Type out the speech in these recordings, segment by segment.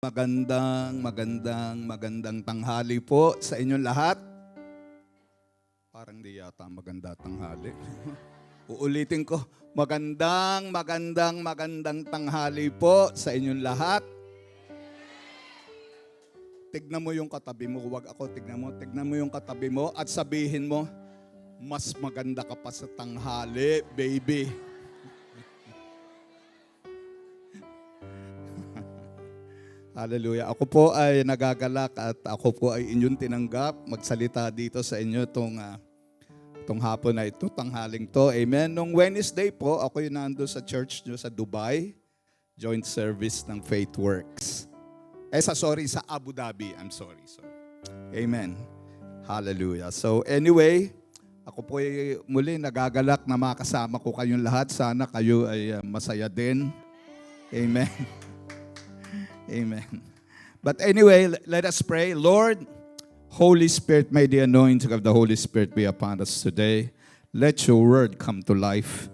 Magandang tanghali po sa inyong lahat. Parang di yata maganda tanghali. Uulitin ko, magandang tanghali po sa inyong lahat. Tignan mo yung katabi mo, huwag ako, tignan mo yung katabi mo at sabihin mo, mas maganda ka pa sa tanghali, baby. Hallelujah. Ako po ay nagagalak at ako po ay inyong tinanggap magsalita dito sa inyo tong hapon na ito, tanghaling to. Amen. Nung Wednesday po, ako yung nando sa church nyo sa Dubai, joint service ng Faith Works. Sa Abu Dhabi. I'm sorry. Amen. Hallelujah. So anyway, ako po ay muli nagagalak na makasama ko kayong lahat. Sana kayo ay masaya din. Amen. Amen. But anyway, let us pray. Lord, Holy Spirit, may the anointing of the Holy Spirit be upon us today. Let your word come to life.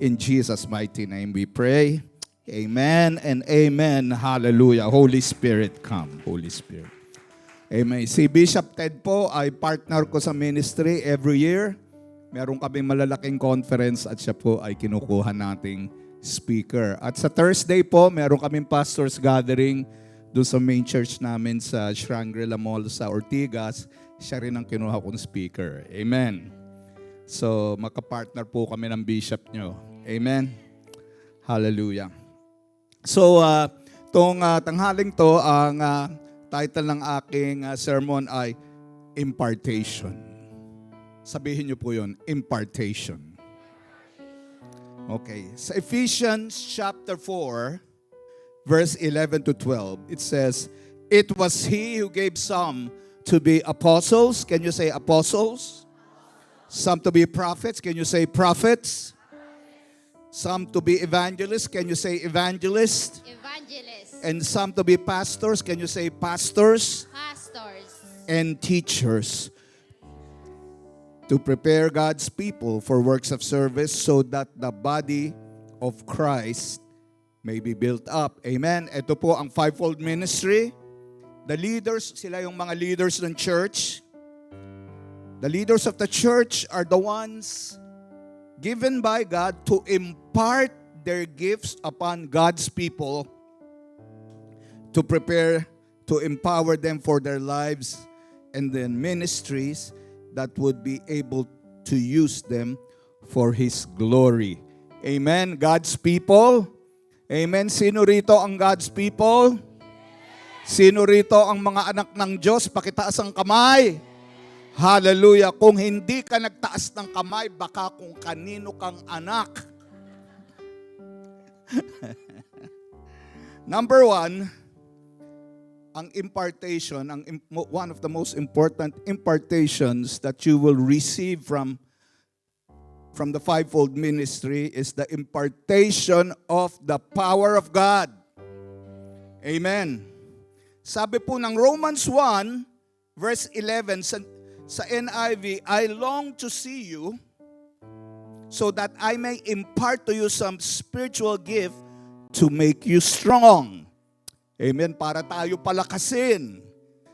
In Jesus' mighty name we pray. Amen and amen. Hallelujah. Holy Spirit, come. Holy Spirit. Amen. Si Bishop Ted po ay partner ko sa ministry every year. Meron kaming malalaking conference at siya po ay kinukuha nating speaker. At sa Thursday po, meron kaming pastors gathering doon sa main church namin sa Shangri-La Mall sa Ortigas. Siya rin ang kinuha kong speaker. Amen. So, makapartner po kami ng bishop nyo. Amen. Hallelujah. So, tanghaling to, ang title ng aking sermon ay Impartation. Sabihin nyo po yun, Impartation. Okay, sa Ephesians chapter 4, verse 11 to 12, it says, "It was He who gave some to be apostles." Can you say apostles? Some to be prophets. Can you say prophets? Some to be evangelists. Can you say evangelists? Evangelists. And some to be pastors. Can you say pastors? Pastors. And teachers, to prepare God's people for works of service so that the body of Christ may be built up. Amen. Ito po ang fivefold ministry. The leaders, sila yung mga leaders ng church. The leaders of the church are the ones given by God to impart their gifts upon God's people to prepare, to empower them for their lives and then ministries that would be able to use them for His glory. Amen. God's people. Amen. Sino rito ang God's people? Sino rito ang mga anak ng Diyos? Pakitaas ang kamay. Hallelujah. Kung hindi ka nagtaas ng kamay, baka kung kanino kang anak. Number one, ang impartation, one of the most important impartations that you will receive from the fivefold ministry is the impartation of the power of God. Amen. Sabi po ng Romans 1, verse 11 sa NIV, "I long to see you so that I may impart to you some spiritual gift to make you strong." Amen. Para tayo palakasin.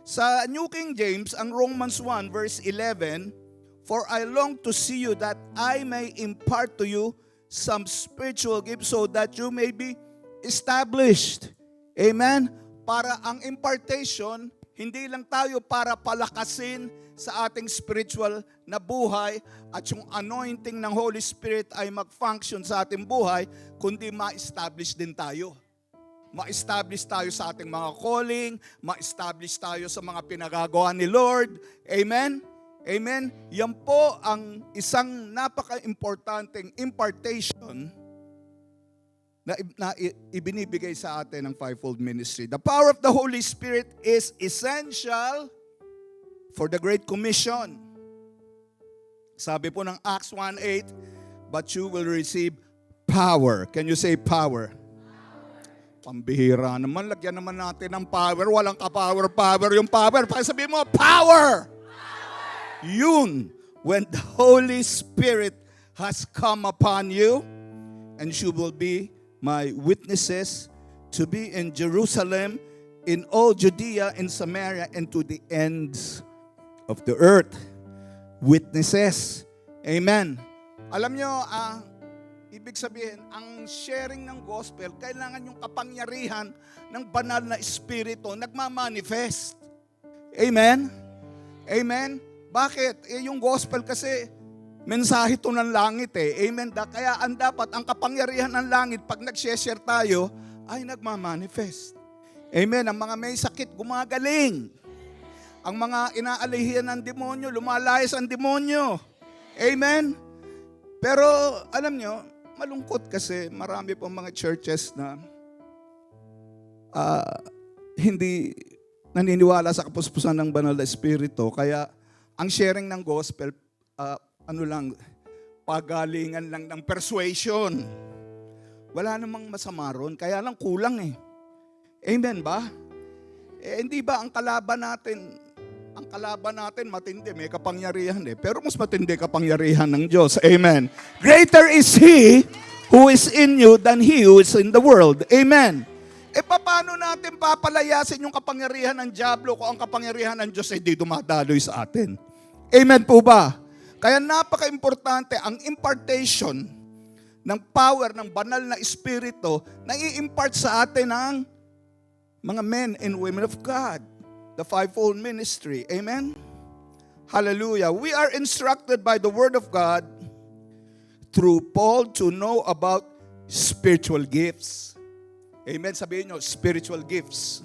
Sa New King James, ang Romans 1 verse 11, "For I long to see you that I may impart to you some spiritual gifts so that you may be established." Amen. Para ang impartation, hindi lang tayo para palakasin sa ating spiritual na buhay at yung anointing ng Holy Spirit ay mag-function sa ating buhay, kundi ma-establish din tayo. Ma-establish tayo sa ating mga calling, ma-establish tayo sa mga pinagagawa ni Lord. Amen? Amen? Yan po ang isang napaka-importanteng impartation na ibinibigay sa atin ng fivefold ministry. The power of the Holy Spirit is essential for the Great Commission. Sabi po ng Acts 1:8, "But you will receive power." Can you say power? Pambihira naman, lagyan naman natin ng power. Walang ka-power yung power. Pakisabihin mo, power! Yun, when the Holy Spirit has come upon you, and you will be my witnesses to be in Jerusalem, in all Judea and Samaria and to the ends of the earth. Witnesses. Amen. Alam nyo, ibig sabihin, ang sharing ng gospel, kailangan yung kapangyarihan ng banal na espiritu nagmamanifest. Amen? Amen? Bakit? Yung gospel kasi, mensahe to ng langit eh. Amen? Kaya ang kapangyarihan ng langit, pag nag-share tayo, ay nagmamanifest. Amen? Ang mga may sakit, gumagaling. Ang mga inaalihian ng demonyo, lumalayas ang demonyo. Amen? Pero, alam nyo, malungkot kasi marami pong mga churches na hindi naniniwala sa kapuspusan ng banal na espiritu. Kaya, ang sharing ng gospel, pagalingan lang ng persuasion. Wala namang masama ron, kaya lang kulang eh. Amen ba? Hindi ba ang kalaban natin matindi, may kapangyarihan eh. Pero mas matindi kapangyarihan ng Diyos. Amen. Greater is He who is in you than he who is in the world. Amen. Paano natin papalayasin yung kapangyarihan ng dyablo kung ang kapangyarihan ng Diyos ay di dumadaloy sa atin? Amen po ba? Kaya napaka-importante ang impartation ng power ng banal na espiritu na i-impart sa atin ng mga men and women of God. The fivefold ministry. Amen? Hallelujah. We are instructed by the Word of God through Paul to know about spiritual gifts. Amen? Sabihin nyo, spiritual gifts.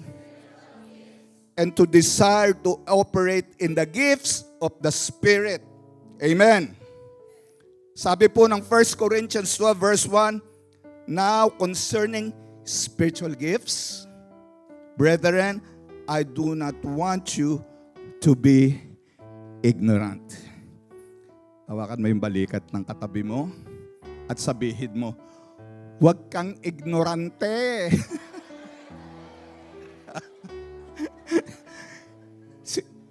And to desire to operate in the gifts of the Spirit. Amen? Sabi po ng 1 Corinthians 12 verse 1, now concerning spiritual gifts, brethren, I do not want you to be ignorant. Hawakan mo yung balikat ng katabi mo at sabihin mo, huwag kang ignorante.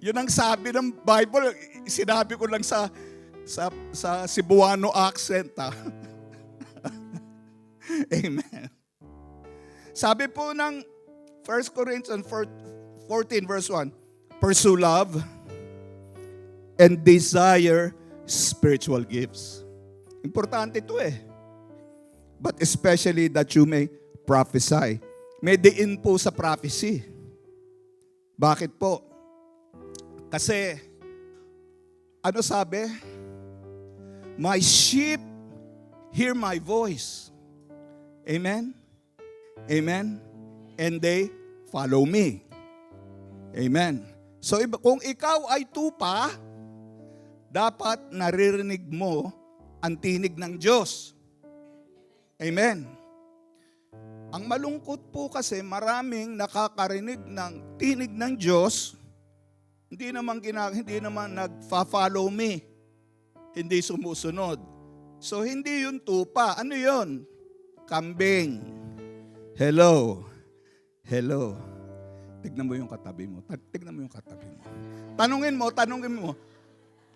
Yun ang sabi ng Bible. Sinabi ko lang sa Cebuano accent. Amen. Sabi po ng 1 Corinthians 14 verse 1, pursue love and desire spiritual gifts. Importante ito eh. But especially that you may prophesy. May diin po sa prophecy. Bakit po? Kasi, ano sabi? My sheep hear my voice. Amen? Amen? And they follow me. Amen. So kung ikaw ay tupa, dapat naririnig mo ang tinig ng Diyos. Amen. Ang malungkot po kasi maraming nakakarinig ng tinig ng Diyos, hindi naman nagfa-follow me. Hindi sumusunod. So hindi yun tupa. Ano yun? Kambing. Hello. Hello. Tignan mo yung katabi mo. Tignan mo yung katabi mo. Tanungin mo,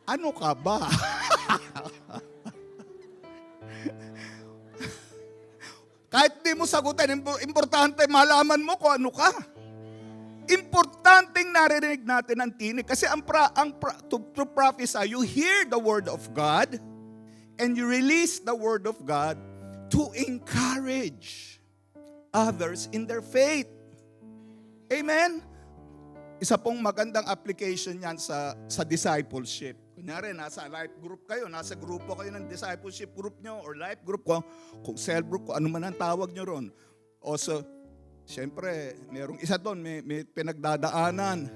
ano ka ba? Kahit di mo sagutin, importante malaman mo kung ano ka. Importanteng narinig natin ang tinig. Kasi to prophesy, you hear the word of God and you release the word of God to encourage others in their faith. Amen? Isa pong magandang application yan sa discipleship. Kunyari, nasa life group kayo, nasa grupo kayo ng discipleship group nyo or life group, kung cell group, kung ano man ang tawag nyo ron. O so, siyempre, merong isa doon, may pinagdadaanan.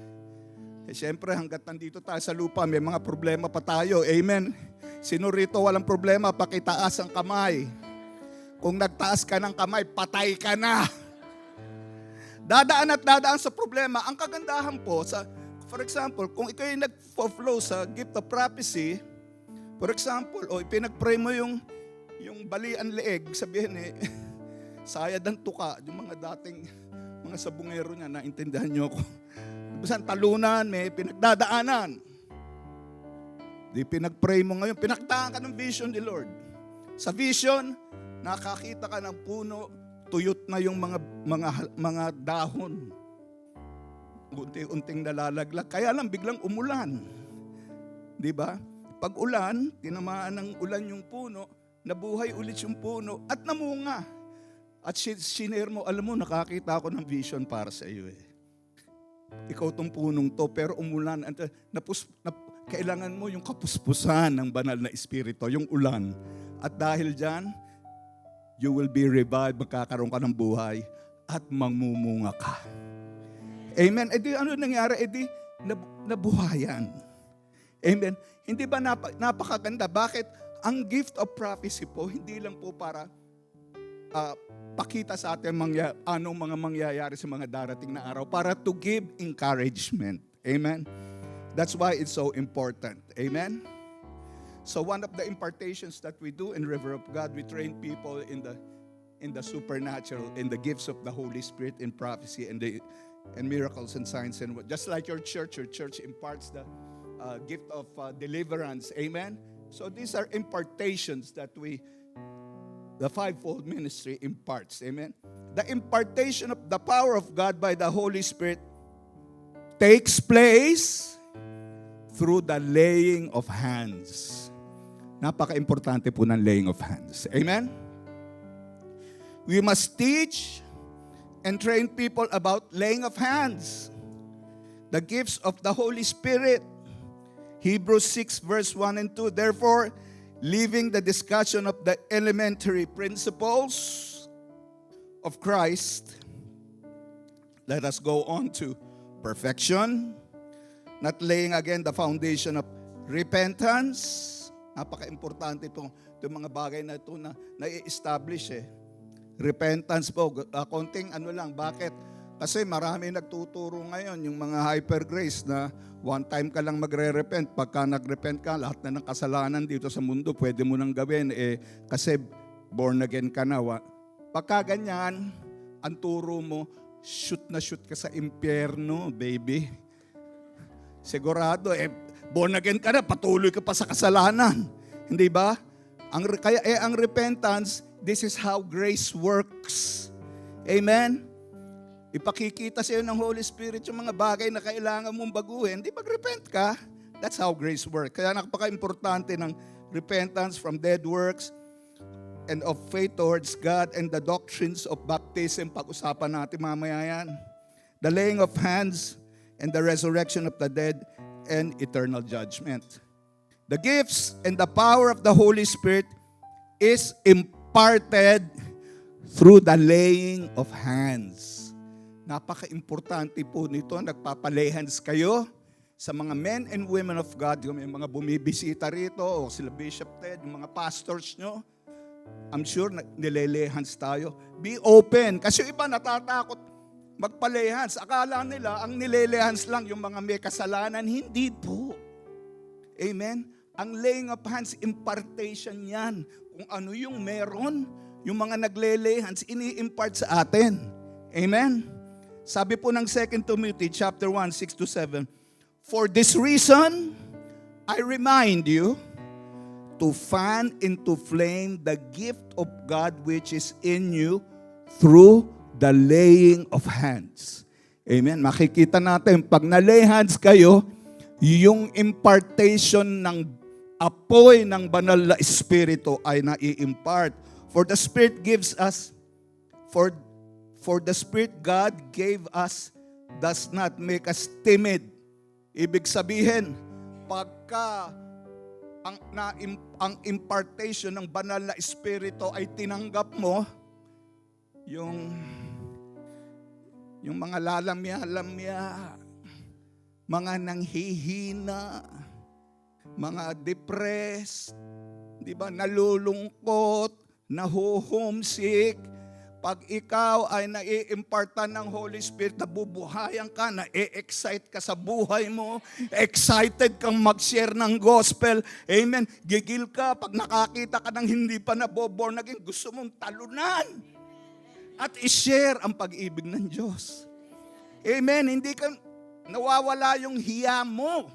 Siyempre, hanggat nandito tayo sa lupa, may mga problema pa tayo. Amen? Sino rito walang problema, pakitaas ang kamay. Kung nagtaas ka ng kamay, patay ka na. Dadaan sa problema. Ang kagandahan po, for example, kung ikaw yung nag-flow sa gift of prophecy, for example, pinag-pray mo yung balian leeg, sabihin sayad ang tuka, yung mga dating mga sabungero niya, naintindihan niyo ako. Basta talunan, may pinagdadaanan. Di pinag-pray mo ngayon, pinaktaan ka ng vision ni Lord. Sa vision, nakakita ka ng puno, tuyot na yung mga dahon. unti-unting nalalaglag. Kaya lang biglang umulan. Di ba? Pag ulan, tinamaan ng ulan yung puno, nabuhay ulit yung puno at namunga. At sinare mo, alam mo, nakakita ako ng vision para sa iyo eh. Ikaw tong punong to, pero umulan. Kailangan mo yung kapuspusan ng banal na espiritu, yung ulan. At dahil dyan, you will be revived, magkakaroon ka ng buhay, at magmumunga ka. Amen. E di ano nangyari? E di nabuhayan. Amen. Hindi ba napakaganda? Bakit? Ang gift of prophecy po, hindi lang po para pakita sa atin anong mga mangyayari sa mga darating na araw, para to give encouragement. Amen? That's why it's so important. Amen? So one of the impartations that we do in River of God, we train people in the supernatural, in the gifts of the Holy Spirit, in prophecy, and miracles and signs. And just like your church imparts the gift of deliverance. Amen? So these are impartations that the fivefold ministry imparts. Amen? The impartation of the power of God by the Holy Spirit takes place through the laying of hands. Napaka-importante po ng laying of hands. Amen? We must teach and train people about laying of hands. The gifts of the Holy Spirit. Hebrews 6 verse 1 and 2. Therefore, leaving the discussion of the elementary principles of Christ, let us go on to perfection, not laying again the foundation of repentance. Napaka-importante itong mga bagay na ito na i-establish eh. Repentance po, konting ano lang, bakit? Kasi marami nagtuturo ngayon, yung mga hyper grace na one time ka lang magre-repent. Pagka nag-repent ka, lahat na ng kasalanan dito sa mundo, pwede mo nang gawin. Kasi born again ka na. Pagka ganyan, ang turo mo, shoot na shoot ka sa impyerno, baby. Sigurado, born again ka na, patuloy ka pa sa kasalanan. Hindi ba? Ang repentance, this is how grace works. Amen? Ipakikita sa iyo ng Holy Spirit yung mga bagay na kailangan mong baguhin. Di mag-repent ka. That's how grace works. Kaya napaka-importante ng repentance from dead works and of faith towards God and the doctrines of baptism. Pag-usapan natin mamaya yan. The laying of hands and the resurrection of the dead and eternal judgment. The gifts and the power of the Holy Spirit is imparted through the laying of hands. Napaka-importante po nito. Nagpapalay hands kayo sa mga men and women of God. Yung mga bumibisita rito o sila Bishop Ted, yung mga pastors nyo. I'm sure nilelay hands tayo. Be open. Kasi yung iba natatakot magpalay hands. Akala nila ang nilelay hands lang yung mga may kasalanan. Hindi po. Amen? Ang laying of hands, impartation yan. Kung ano yung meron, yung mga naglelay hands, ini-impart sa atin. Amen? Sabi po ng 2 Timothy chapter 1, 6-7, for this reason, I remind you to fan into flame the gift of God which is in you through the laying of hands. Amen. Makikita natin, pag na-lay hands kayo, yung impartation ng apoy ng banal na espiritu ay nai-impart. For the Spirit gives us, For the Spirit God gave us does not make us timid. Ibig sabihin, pagka ang impartation ng banal na espiritu ay tinanggap mo, yung mga lalamya-lamya, mga nanghihina, mga depressed, di ba, nalulungkot, naho-homesick. Pag ikaw ay nai-impartan ng Holy Spirit, nabubuhayan ka, na-excite ka sa buhay mo, excited kang mag-share ng gospel, amen, gigil ka pag nakakita ka ng hindi pa naboborn again, gusto mong talunan at i-share ang pag-ibig ng Diyos. Amen, hindi ka nawawala yung hiya mo.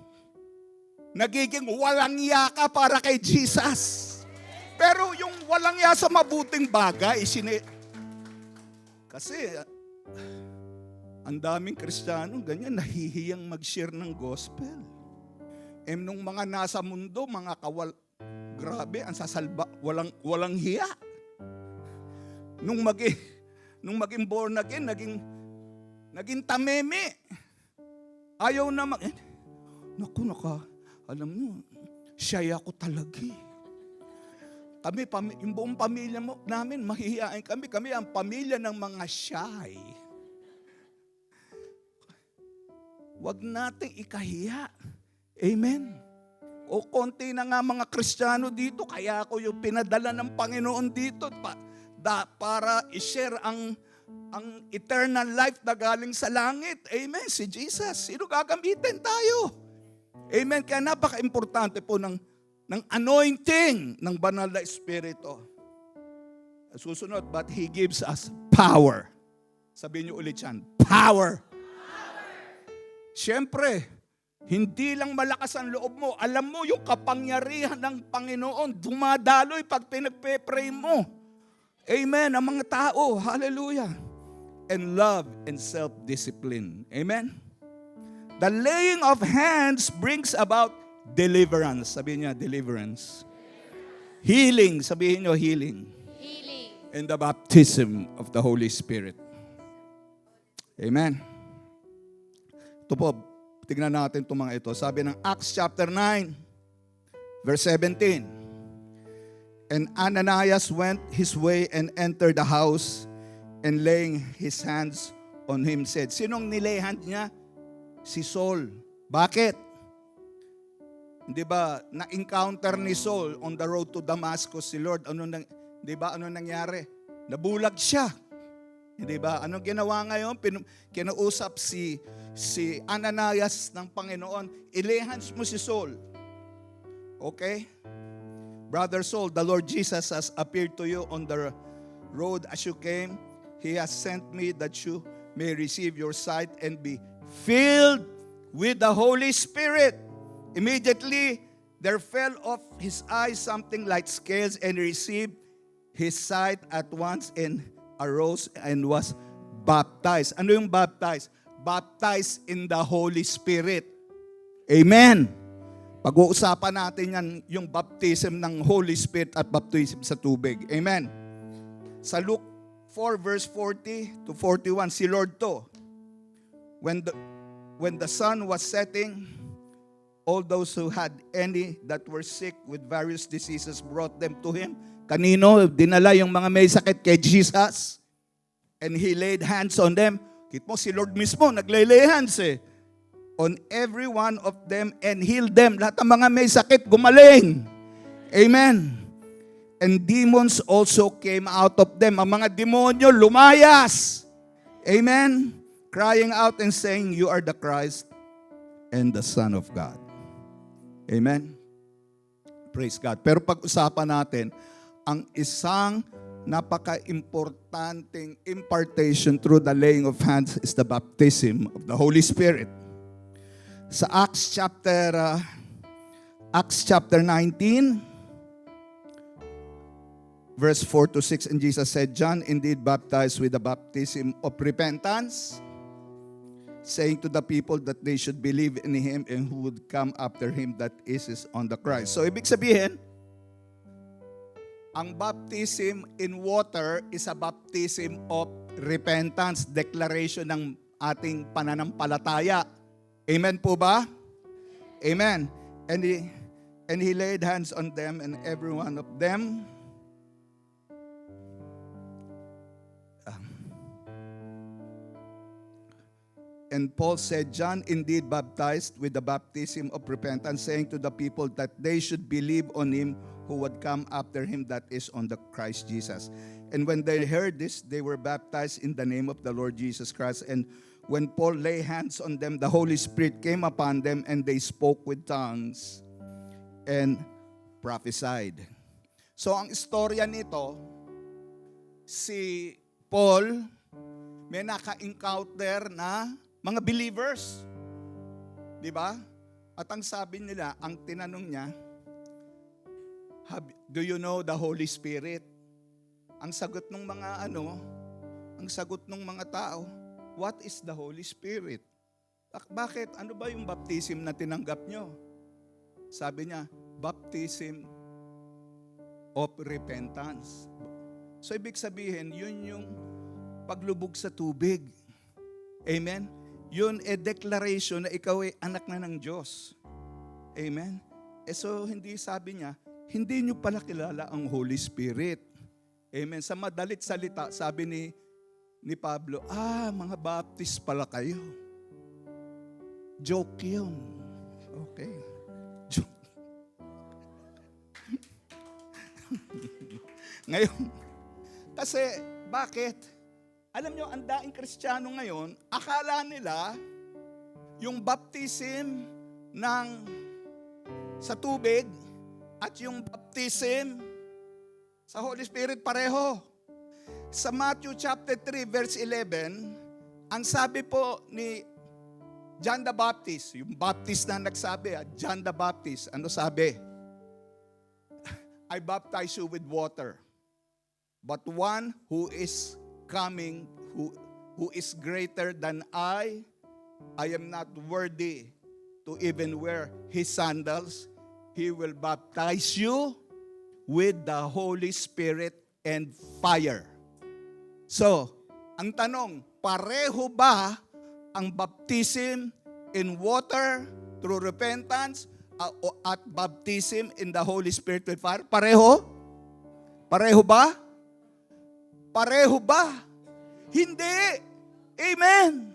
Nagiging walang hiya ka para kay Jesus. Pero yung walang hiya sa mabuting bagay, kasi Ang daming Kristiyano, ganyan, nahihiyang mag-share ng gospel. Nung mga nasa mundo, mga grabe, ang sasalba, walang hiya. Nung maging born again, naging tameme. Ayaw na alam mo, shy ako talaga eh. Yung buong pamilya namin, mahihiyain kami. Kami ang pamilya ng mga shy. Huwag nating ikahiya. Amen. O konti na nga mga Kristiyano dito, kaya ako yung pinadala ng Panginoon dito para i-share ang eternal life na galing sa langit. Amen. Si Jesus. Sino gagamitin tayo? Amen. Kaya napaka-importante po ng anointing ng banal na Espiritu. Susunod, but He gives us power. Sabihin niyo ulit yan, power. Siyempre, hindi lang malakas ang loob mo. Alam mo yung kapangyarihan ng Panginoon, dumadaloy pag pinagpe-pray mo. Amen. Ang mga tao, hallelujah. And love and self-discipline. Amen. The laying of hands brings about deliverance. Sabihin niya, deliverance. Healing. Sabihin niyo, healing. Healing. And the baptism of the Holy Spirit. Amen. Ito po, tignan natin itong mga ito. Sabi ng Acts chapter 9, verse 17. And Ananias went his way and entered the house, and laying his hands on him said, sinong nilay hand niya? Si Saul. Bakit? Di ba, na-encounter ni Saul on the road to Damascus si Lord. Ano nangyari? Nabulag siya. Di ba? Anong ginawa ngayon? Kinausap si Ananias ng Panginoon. Ilay hands mo si Saul. Okay? Brother Saul, the Lord Jesus has appeared to you on the road as you came. He has sent me that you may receive your sight and be filled with the Holy Spirit. Immediately, there fell off his eyes something like scales, and he received his sight at once and arose and was baptized. Ano yung baptized? Baptized in the Holy Spirit. Amen. Pag-uusapan natin yan, yung baptism ng Holy Spirit at baptism sa tubig. Amen. Sa Luke 4 verse 40 to 41, si Lord to. When the sun was setting, all those who had any that were sick with various diseases brought them to Him. Kanino? Dinala yung mga may sakit kay Jesus. And He laid hands on them. Kit mo, si Lord mismo, naglay hands on every one of them and healed them. Lahat ng mga may sakit, gumaling. Amen. And demons also came out of them. Ang mga demonyo, lumayas. Amen. Crying out and saying, you are the Christ and the Son of God. Amen. Praise God. Pero pag-usapan natin, ang isang napaka-importanting impartation through the laying of hands is the baptism of the Holy Spirit. Sa Acts chapter 19, verse 4 to 6, and Jesus said, John indeed baptized with the baptism of repentance, saying to the people that they should believe in Him and who would come after Him, that is on the Christ. So, ibig sabihin, ang baptism in water is a baptism of repentance, declaration ng ating pananampalataya. Amen po ba? Amen. And he laid hands on them, and every one of them and Paul said, John indeed baptized with the baptism of repentance, saying to the people that they should believe on Him who would come after Him, that is on the Christ Jesus. And when they heard this, they were baptized in the name of the Lord Jesus Christ. And when Paul laid hands on them, the Holy Spirit came upon them, and they spoke with tongues and prophesied. So ang istorya nito, si Paul may naka-encounter na mga believers. Di ba? At ang sabi nila, ang tinanong niya, do you know the Holy Spirit? Ang sagot ng mga ang sagot ng mga tao, what is the Holy Spirit? Bakit? Ano ba yung baptism na tinanggap nyo? Sabi niya, baptism of repentance. So ibig sabihin, yun yung paglubog sa tubig. Amen? Yun declaration na ikaw ay anak na ng Diyos. Amen? So hindi sabi niya, hindi nyo pala kilala ang Holy Spirit. Amen? Sa madalit salita, sabi ni Pablo, mga Baptist pala kayo. Joke yun. Okay. Joke. Ngayon, kasi bakit? Alam nyo, ang daing Kristiyano ngayon, akala nila yung baptism sa tubig at yung baptism sa Holy Spirit pareho. Sa Matthew chapter 3 verse 11, ang sabi po ni John the Baptist, yung Baptist na nagsabi, John the Baptist, ano sabi? I baptize you with water, but one who is coming, who is greater than I am not worthy to even wear his sandals. He will baptize you with the Holy Spirit and fire. So, ang tanong, pareho ba ang baptism in water through repentance at baptism in the Holy Spirit with fire? Pareho? Pareho ba? Pareho ba? Hindi. Amen.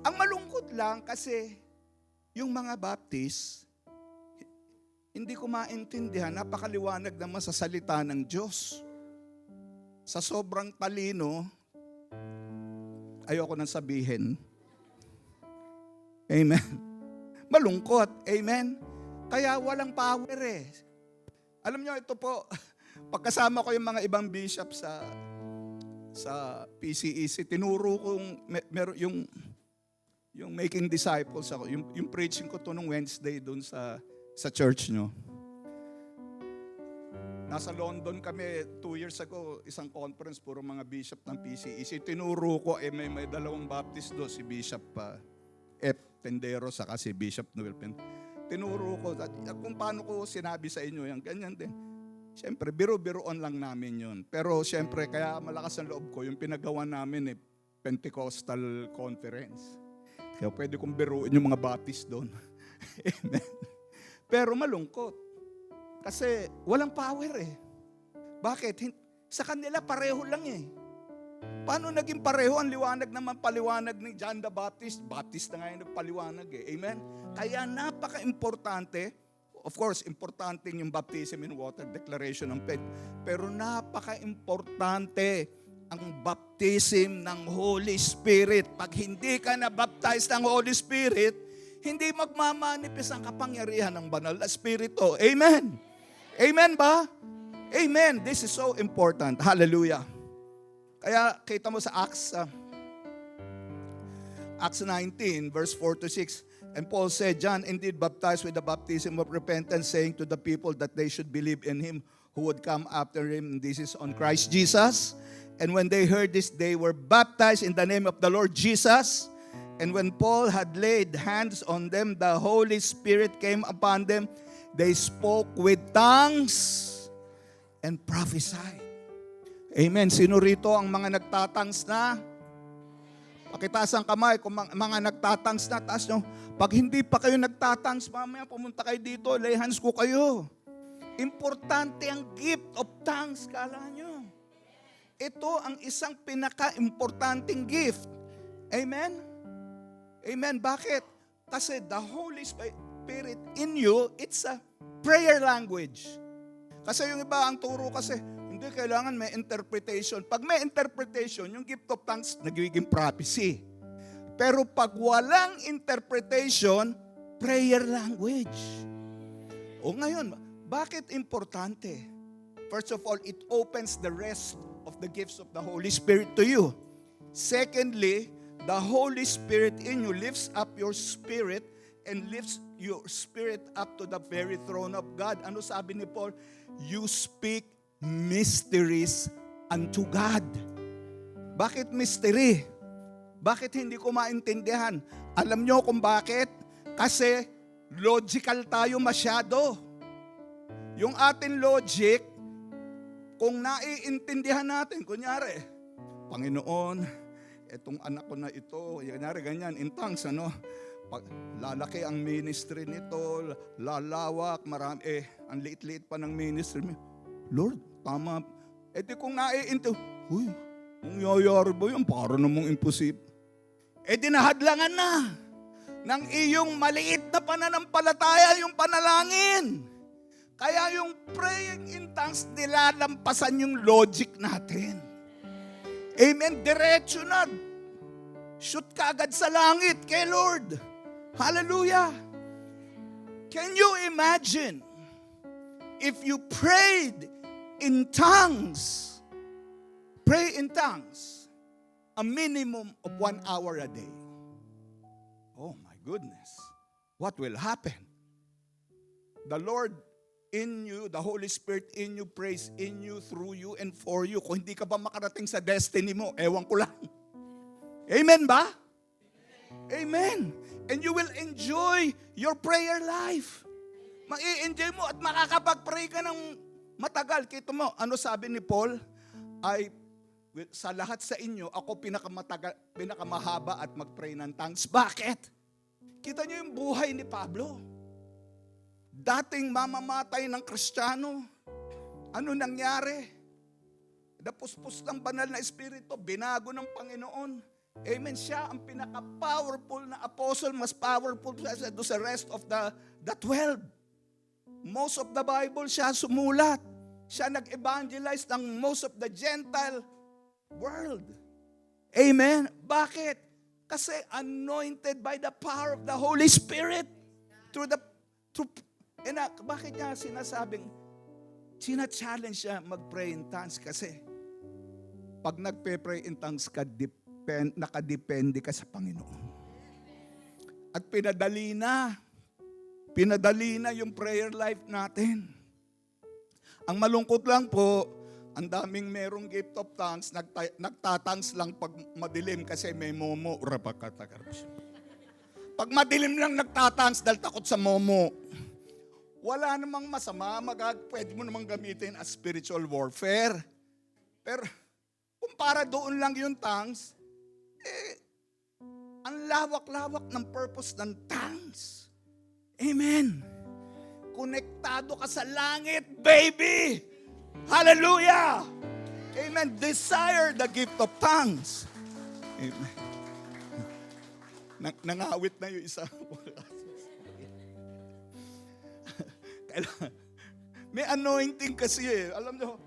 Ang malungkot lang kasi yung mga Baptist, hindi ko maintindihan, napakaliwanag naman sa salita ng Diyos. Sa sobrang talino, ayoko nang sabihin. Amen. Malungkot. Amen. Kaya walang power eh. Alam nyo, ito po, pagkasama ko yung mga ibang bishop sa PCEC, tinuro kong yung making disciples ako, yung preaching ko to nung Wednesday doon sa church nyo. Nasa London kami 2 years ago, isang conference, puro mga bishop ng PCEC. Tinuro ko, may dalawang Baptist doon, si Bishop F. Tendero, saka si Bishop Noel Pen. Tinuro ko, at kung paano ko sinabi sa inyo yan, ganyan din. Siyempre, biro-biroon lang namin yun. Pero siyempre, kaya malakas ang loob ko, yung pinagawa namin Pentecostal Conference. Kaya pwede kong biruin yung mga Baptist doon. Amen. Pero malungkot. Kasi walang power eh. Bakit? Sa kanila pareho lang eh. Paano naging pareho? Ang liwanag naman paliwanag ni John the Baptist. Baptist na ngayon nagpaliwanag eh. Amen? Kaya napaka-importante. Of course, importante yung baptism in water, declaration ng faith. Pero napaka-importante ang baptism ng Holy Spirit. Pag hindi ka na-baptize ng Holy Spirit, hindi magmamanifest ang kapangyarihan ng banal na Espiritu. Amen? Amen ba? Amen. This is so important. Hallelujah. Kaya kita mo sa Acts 19, verse 4 to 6. And Paul said, John indeed baptized with the baptism of repentance, saying to the people that they should believe in him who would come after him. This is on Christ Jesus. And when they heard this, they were baptized in the name of the Lord Jesus. And when Paul had laid hands on them, the Holy Spirit came upon them. They spoke with tongues and prophesied. Amen. Sino rito ang mga nagtatangs na? Pakitaas ang kamay kung mga nagtatangs na. Taas nyo. Pag hindi pa kayo nagtatangs, mamaya pumunta kayo dito, lay hands ko kayo. Importante ang gift of tongues, kala nyo. Ito ang isang pinaka-importanting gift. Amen? Amen. Bakit? Kasi the Holy Spirit in you, it's a prayer language. Kasi yung iba, ang turo kasi, hindi kailangan may interpretation. Pag may interpretation, yung gift of tongues, nagiging prophecy. Pero pag walang interpretation, prayer language. O ngayon, bakit importante? First of all, it opens the rest of the gifts of the Holy Spirit to you. Secondly, the Holy Spirit in you lifts up your spirit and lifts your spirit up to the very throne of God. Ano sabi ni Paul? You speak mysteries unto God. Bakit mystery? Bakit hindi ko maintindihan? Alam nyo kung bakit? Kasi logical tayo masyado. Yung ating logic, kung naiintindihan natin, kunyari, Panginoon, etong anak ko na ito, kunyari ganyan, in tongues, ano? Lalaki ang ministry nito, lalawak, marami, ang liit-liit pa ng ministry. Lord, tama. Di kung naiintindihan, huy, ang yayari ba yun? Para namang imposible. Di nahadlangan na ng iyong maliit na pananampalataya yung panalangin. Kaya yung praying in tongues, nilalampasan yung logic natin. Amen. Diretso na. Shoot ka agad sa langit kay Lord. Hallelujah. Can you imagine if you prayed in tongues, pray in tongues, a minimum of 1 hour a day? Oh my goodness. What will happen? The Lord in you, the Holy Spirit in you, prays in you, through you, and for you. Kung hindi ka ba makarating sa destiny mo, ewan ko lang. Amen ba? Amen. And you will enjoy your prayer life. Mai-enjoy mo at makakapag-pray ka ng matagal. Kita mo, ano sabi ni Paul? Sa lahat sa inyo, ako pinakamahaba at mag-pray ng tongues. Bakit? Kita niyo yung buhay ni Pablo. Dating mamamatay ng Kristiyano. Ano nangyari? Napuspos ng banal na espiritu, binago ng Panginoon. Amen. Siya ang pinaka-powerful na apostle, mas powerful sa rest of the 12. Most of the Bible, siya sumulat. Siya nag-evangelize ng most of the Gentile world. Amen. Bakit? Kasi anointed by the power of the Holy Spirit. Bakit niya sinasabing, sina-challenge siya mag-pray in tongues? Kasi pag nagpe-pray in tongues ka, nakadepende ka sa Panginoon. At pinadali na yung prayer life natin. Ang malungkot lang po, ang daming merong gift of tongues, nagtatangs lang pag madilim kasi may momo. Pag madilim lang nagtatangs dahil takot sa momo. Wala namang masama, pwede mo namang gamitin as spiritual warfare. Pero kung para doon lang yung tongues, ang lawak-lawak ng purpose ng tongues. Amen. Konektado ka sa langit, baby! Hallelujah! Amen. Desire the gift of tongues. Amen. Nangawit na yung isa. May anointing kasi Alam nyo,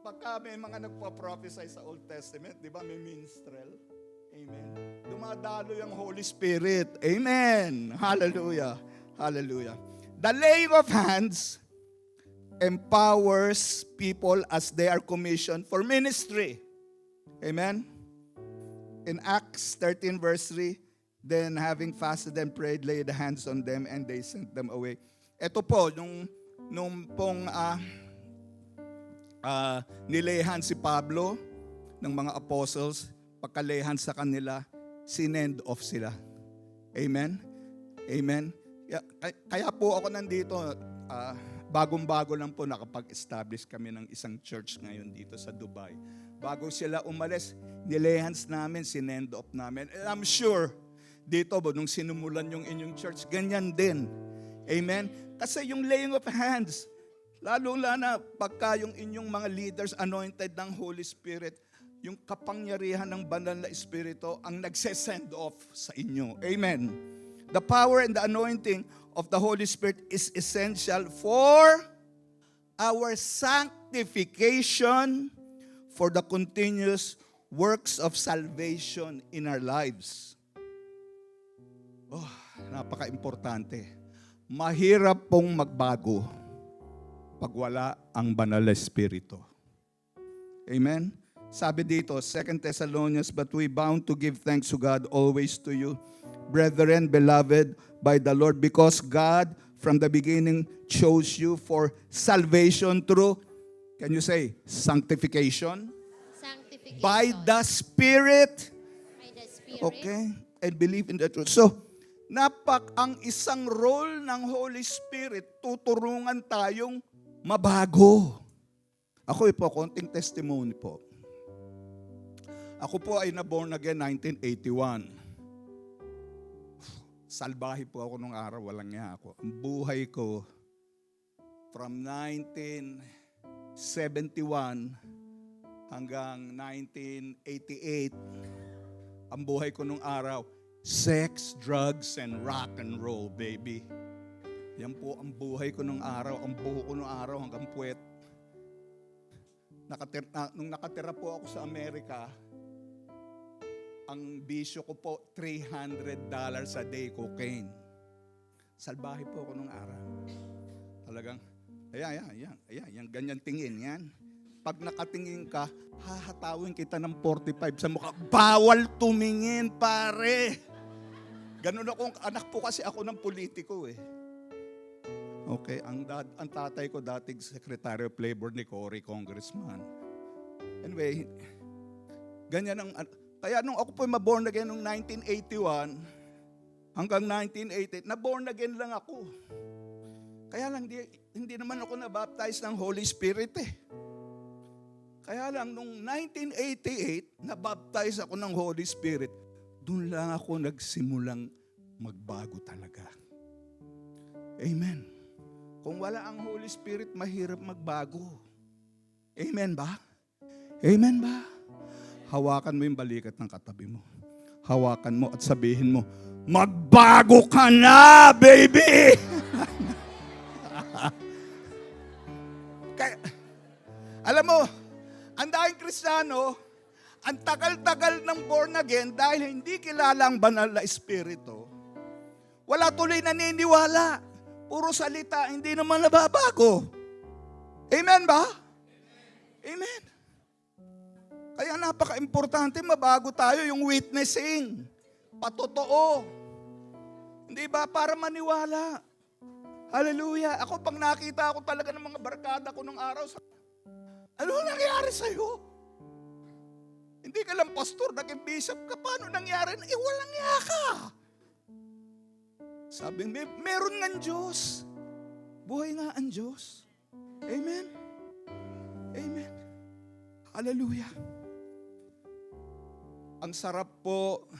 pagka may mga nagpa-prophesy sa Old Testament, di ba may minstrel? Amen. Dumadalo yung Holy Spirit. Amen. Hallelujah. Hallelujah. The laying of hands empowers people as they are commissioned for ministry. Amen. In Acts 13 verse 3, then having fasted and prayed, laid hands on them and they sent them away. Ito po, nung pong nilayhan si Pablo ng mga apostles, pagkalayhan sa kanila, sinend off sila. Amen? Amen? Kaya po ako nandito, bagong-bago lang po nakapag-establish kami ng isang church ngayon dito sa Dubai. Bago sila umalis, nilayhans namin, sinend off namin. And I'm sure, dito nung sinumulan yung inyong church, ganyan din. Amen? Kasi yung laying of hands, lalo-lalo na pagka yung inyong mga leaders anointed ng Holy Spirit, yung kapangyarihan ng banal na Espiritu ang nagse-send off sa inyo. Amen. The power and the anointing of the Holy Spirit is essential for our sanctification, for the continuous works of salvation in our lives. Oh, napaka-importante. Mahirap pong magbago pag wala ang banal na Espiritu. Amen? Sabi dito, 2 Thessalonians, but we bound to give thanks to God always to you, brethren, beloved by the Lord, because God from the beginning chose you for salvation through, can you say, sanctification? by the Spirit. By the Spirit. Okay? And believe in the truth. So, ang isang role ng Holy Spirit, tuturungan tayong mabago. Ako po, konting testimony po. Ako po ay na-born again 1981. Salbahe po ako nung araw, walang niya ako. Ang buhay ko, from 1971 hanggang 1988, ang buhay ko nung araw, sex, drugs, and rock and roll, baby. Yan po ang buhay ko nung araw, ang buho ko nung araw hanggang puwet. Nung nakatira po ako sa Amerika, ang bisyo ko po, $300 a day cocaine. Salbahe po ako nung araw. Talagang, ayan, ganyan tingin, yan. Pag nakatingin ka, hahatawin kita ng 45 sa mukha. Bawal tumingin, pare. Ganun akong, anak po kasi ako ng politiko eh. Okay, ang tatay ko dating Secretary of Labor ni Cory, Congressman. Anyway, ganyan ang, kaya nung ako po maborn again nung 1981 hanggang 1988, na-born again lang ako. Kaya lang, hindi naman ako na-baptize ng Holy Spirit eh. Kaya lang, nung 1988, na-baptize ako ng Holy Spirit, doon lang ako nagsimulang magbago talaga. Amen. Kung wala ang Holy Spirit, mahirap magbago. Amen ba? Amen ba? Hawakan mo yung balikat ng katabi mo. Hawakan mo at sabihin mo, magbago ka na, baby! Kaya, alam mo, ang daming Kristiyano, ang tagal-tagal ng born again dahil hindi kilala ang banal na Espiritu. Wala tuloy naniniwala. Puro salita, hindi naman nababago. Amen ba? Amen. Kaya napaka-importante mabago tayo yung witnessing. Patotoo. Hindi ba? Para maniwala. Hallelujah. Ako pag nakita ako talaga ng mga barkada ko nung araw, ano nangyari sa'yo? Hindi ka lang pastor, naging bishop ka. Paano nangyari? Walang niya ka. Sabi, meron nga Diyos. Buhay nga ang Diyos. Amen. Amen. Hallelujah. Ang sarap po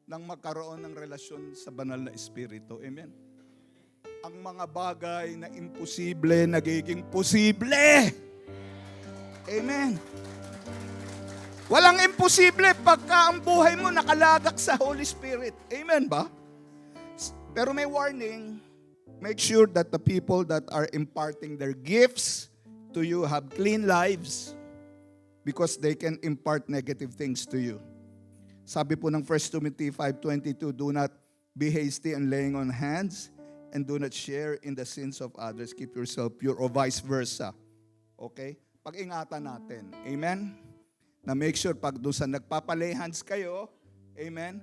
ng magkaroon ng relasyon sa banal na Espiritu. Amen. Ang mga bagay na imposible, nagiging posible. Amen. Walang imposible pagka ang buhay mo nakalagak sa Holy Spirit. Amen ba? Pero may warning, make sure that the people that are imparting their gifts to you have clean lives because they can impart negative things to you. Sabi po ng 1 Timothy 5:22, do not be hasty in laying on hands and do not share in the sins of others. Keep yourself pure or vice versa. Okay? Pag-ingatan natin. Amen? Na make sure pag doon sa nagpapalay hands kayo, amen,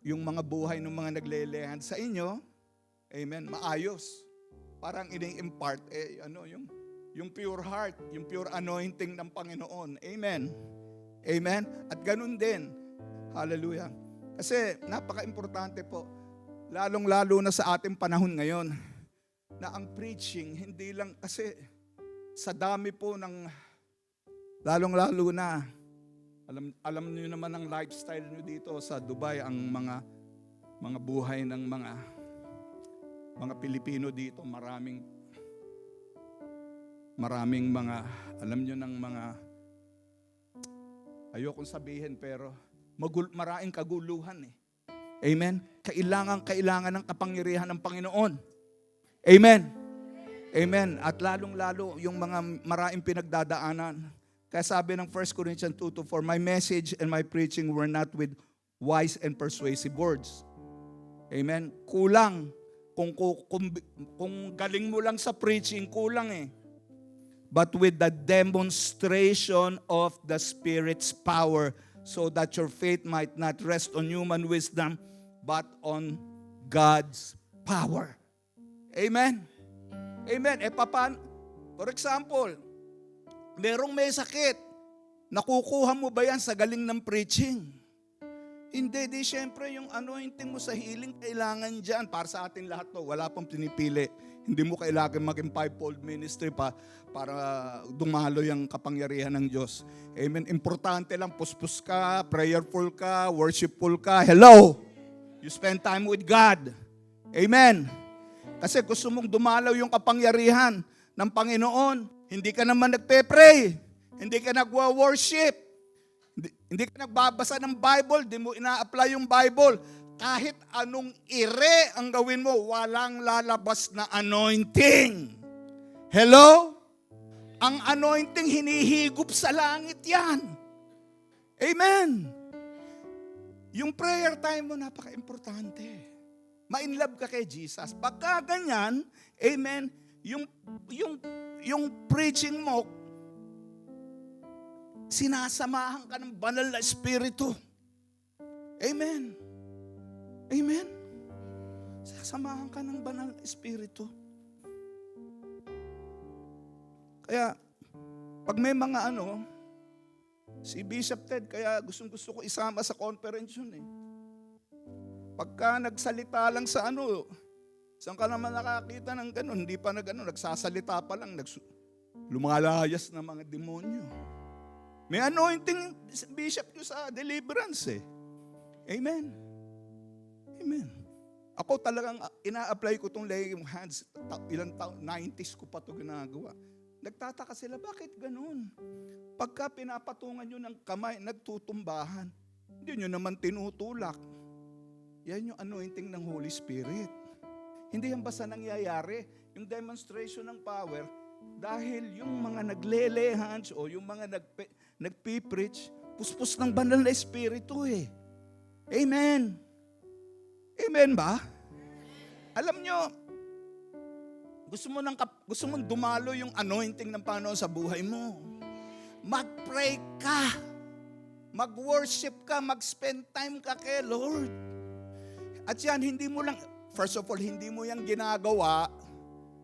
yung mga buhay ng mga naglelay hands sa inyo, amen, maayos. Parang ini-impart, yung pure heart, yung pure anointing ng Panginoon. Amen? Amen? At ganun din. Hallelujah. Kasi napaka-importante po, lalong-lalo na sa ating panahon ngayon, na ang preaching, hindi lang kasi sa dami po ng, lalong-lalo na, alam niyo naman ang lifestyle niyo dito sa Dubai, ang mga buhay ng mga Pilipino dito, maraming mga, alam niyo ng mga, ayokong sabihin pero, maraming kaguluhan eh. Amen? Kailangan ng kapangyarihan ng Panginoon. Amen? Amen. At lalong-lalo yung mga maraming pinagdadaanan. Kaya sabi ng 1 Corinthians 2:4, my message and my preaching were not with wise and persuasive words. Amen? Kulang. Kung galing mo lang sa preaching, kulang eh. But with the demonstration of the Spirit's power, so that your faith might not rest on human wisdom, but on God's power. Amen? Amen. For example, merong may sakit, Nakukuha mo ba yan sa galing ng preaching? Hindi, di syempre yung anointing mo sa healing kailangan dyan. Para sa atin lahat to, wala pang pinipili. Hindi mo kailangan maging fivefold ministry para dumalo yung kapangyarihan ng Diyos. Amen. Importante lang, puspos ka, prayerful ka, worshipful ka. Hello! You spend time with God. Amen. Kasi gusto mong dumalaw yung kapangyarihan ng Panginoon. Hindi ka naman nagpe-pray. Hindi ka nagwa-worship. Hindi ka nagbabasa ng Bible. Hindi mo ina-apply yung Bible. Kahit anong ire ang gawin mo, walang lalabas na anointing. Hello? Ang anointing hinihigop sa langit yan. Amen. Yung prayer time mo, napaka-importante. Ma-inlove ka kay Jesus. Pagka ganyan, amen, yung preaching mo, sinasamahan ka ng banal na espiritu. Amen. Amen. Sasamahan ka ng banal na espiritu. Kaya, pag may mga si Bishop Ted, kaya gusto ko isama sa conference yun eh. Pagka nagsalita lang sa saan ka naman nakakita ng ganun? Hindi pa nagsasalita pa lang, lumalayas na mga demonyo. May anointing bishop nyo sa deliverance eh. Amen. Amen. Ako talagang ina-apply ko itong laying hands. Ilang taon, 90s ko pa ito ginagawa. Nagtataka sila, bakit ganun? Pagka pinapatungan nyo ng kamay, nagtutumbahan. Hindi nyo naman tinutulak. Yan yung anointing ng Holy Spirit. Hindi yan basta nangyayari. Yung demonstration ng power, dahil yung mga naglele hands o yung mga nagpipreach, puspos ng banal na espiritu eh. Amen. Amen ba? Alam nyo, gusto mong dumalo yung anointing ng Panginoon sa buhay mo. Mag-pray ka. Mag-worship ka. Mag-spend time ka kay Lord. At yan, first of all, hindi mo yan ginagawa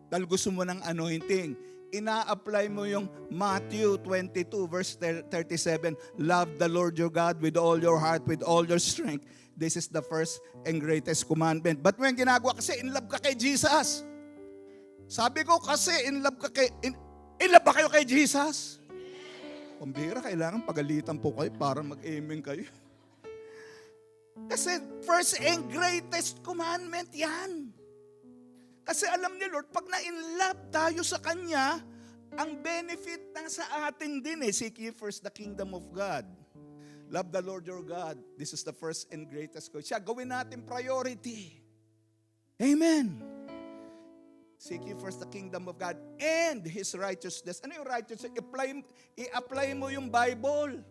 dahil gusto mo ng anointing. Ina-apply mo yung Matthew 22 verse 37, love the Lord your God with all your heart, with all your strength. This is the first and greatest commandment. But when ginagawa kasi, in love ka kay Jesus. Sabi ko kasi, in love ba kayo kay Jesus? Pambira, kailangan pagalitan po kayo para mag-amen kayo. Kasi first and greatest commandment yan. Kasi alam ni Lord, pag na-in-love tayo sa Kanya, ang benefit na sa atin din seek ye first the kingdom of God. Love the Lord your God. This is the first and greatest commandment. Siya, gawin natin priority. Amen. Seek ye first the kingdom of God and His righteousness. Ano yung righteousness? I-apply mo yung Bible.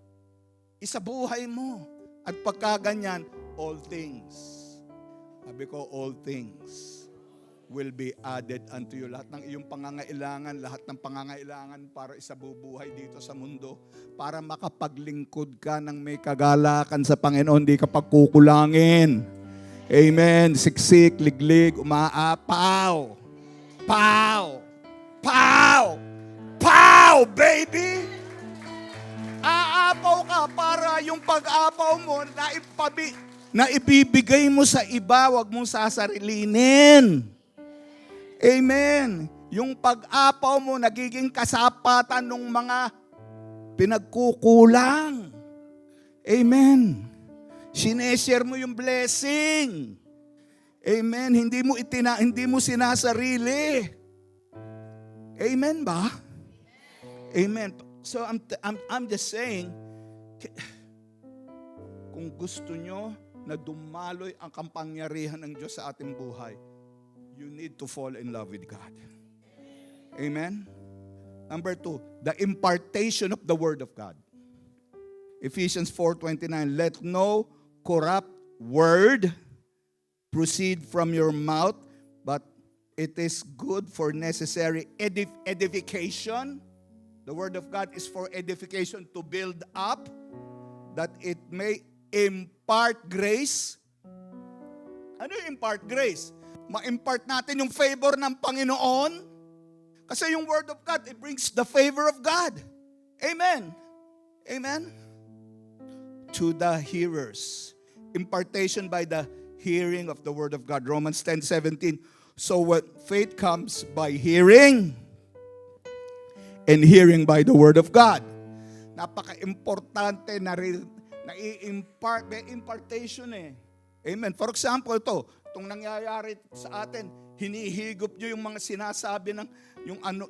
Isabuhay mo. At pagkaganyan, all things. Sabi ko, all things will be added unto you. Lahat ng iyong pangangailangan para isabubuhay dito sa mundo, para makapaglingkod ka ng may kagalakan sa Panginoon, di ka pagkukulangin. Amen. Siksik, liglig, umaapaw. Pow! Pow! Pow, baby! Aapaw ka para yung pag-apaw mo na ibibigay mo sa iba, wag mong sasarilinin. Amen. Yung pag-apaw mo nagiging kasapatan ng mga pinagkukulang. Amen. Sineshare mo yung blessing. Amen. Hindi mo sinasarili. Amen ba? Amen. So I'm just saying, kung gusto nyo na dumaloy ang kapangyarihan ng Diyos sa ating buhay, you need to fall in love with God. Amen? Number 2, the impartation of the Word of God. Ephesians 4:29, let no corrupt word proceed from your mouth, but it is good for necessary edification. The Word of God is for edification, to build up, that it may impart grace. Ano yung impart grace? Ma-impart natin yung favor ng Panginoon. Kasi yung Word of God, it brings the favor of God. Amen. Amen? To the hearers. Impartation by the hearing of the Word of God. Romans 10:17. So what faith comes by hearing, and hearing by the Word of God. Napaka-importante na i-impart, may impartation eh. Amen. For example, itong nangyayari sa atin, hinihigop nyo yung mga sinasabi ng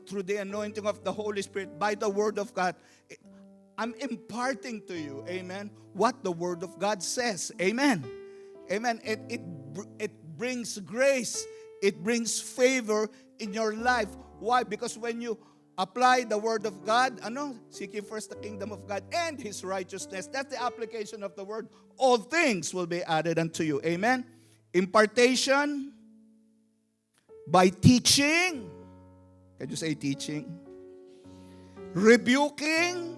through the anointing of the Holy Spirit by the Word of God. I'm imparting to you, amen, what the Word of God says. Amen. Amen. It brings grace. It brings favor in your life. Why? Because when you apply the Word of God, seek ye first the kingdom of God and His righteousness. That's the application of the Word. All things will be added unto you. Amen. Impartation by teaching. Can you say teaching? Rebuking,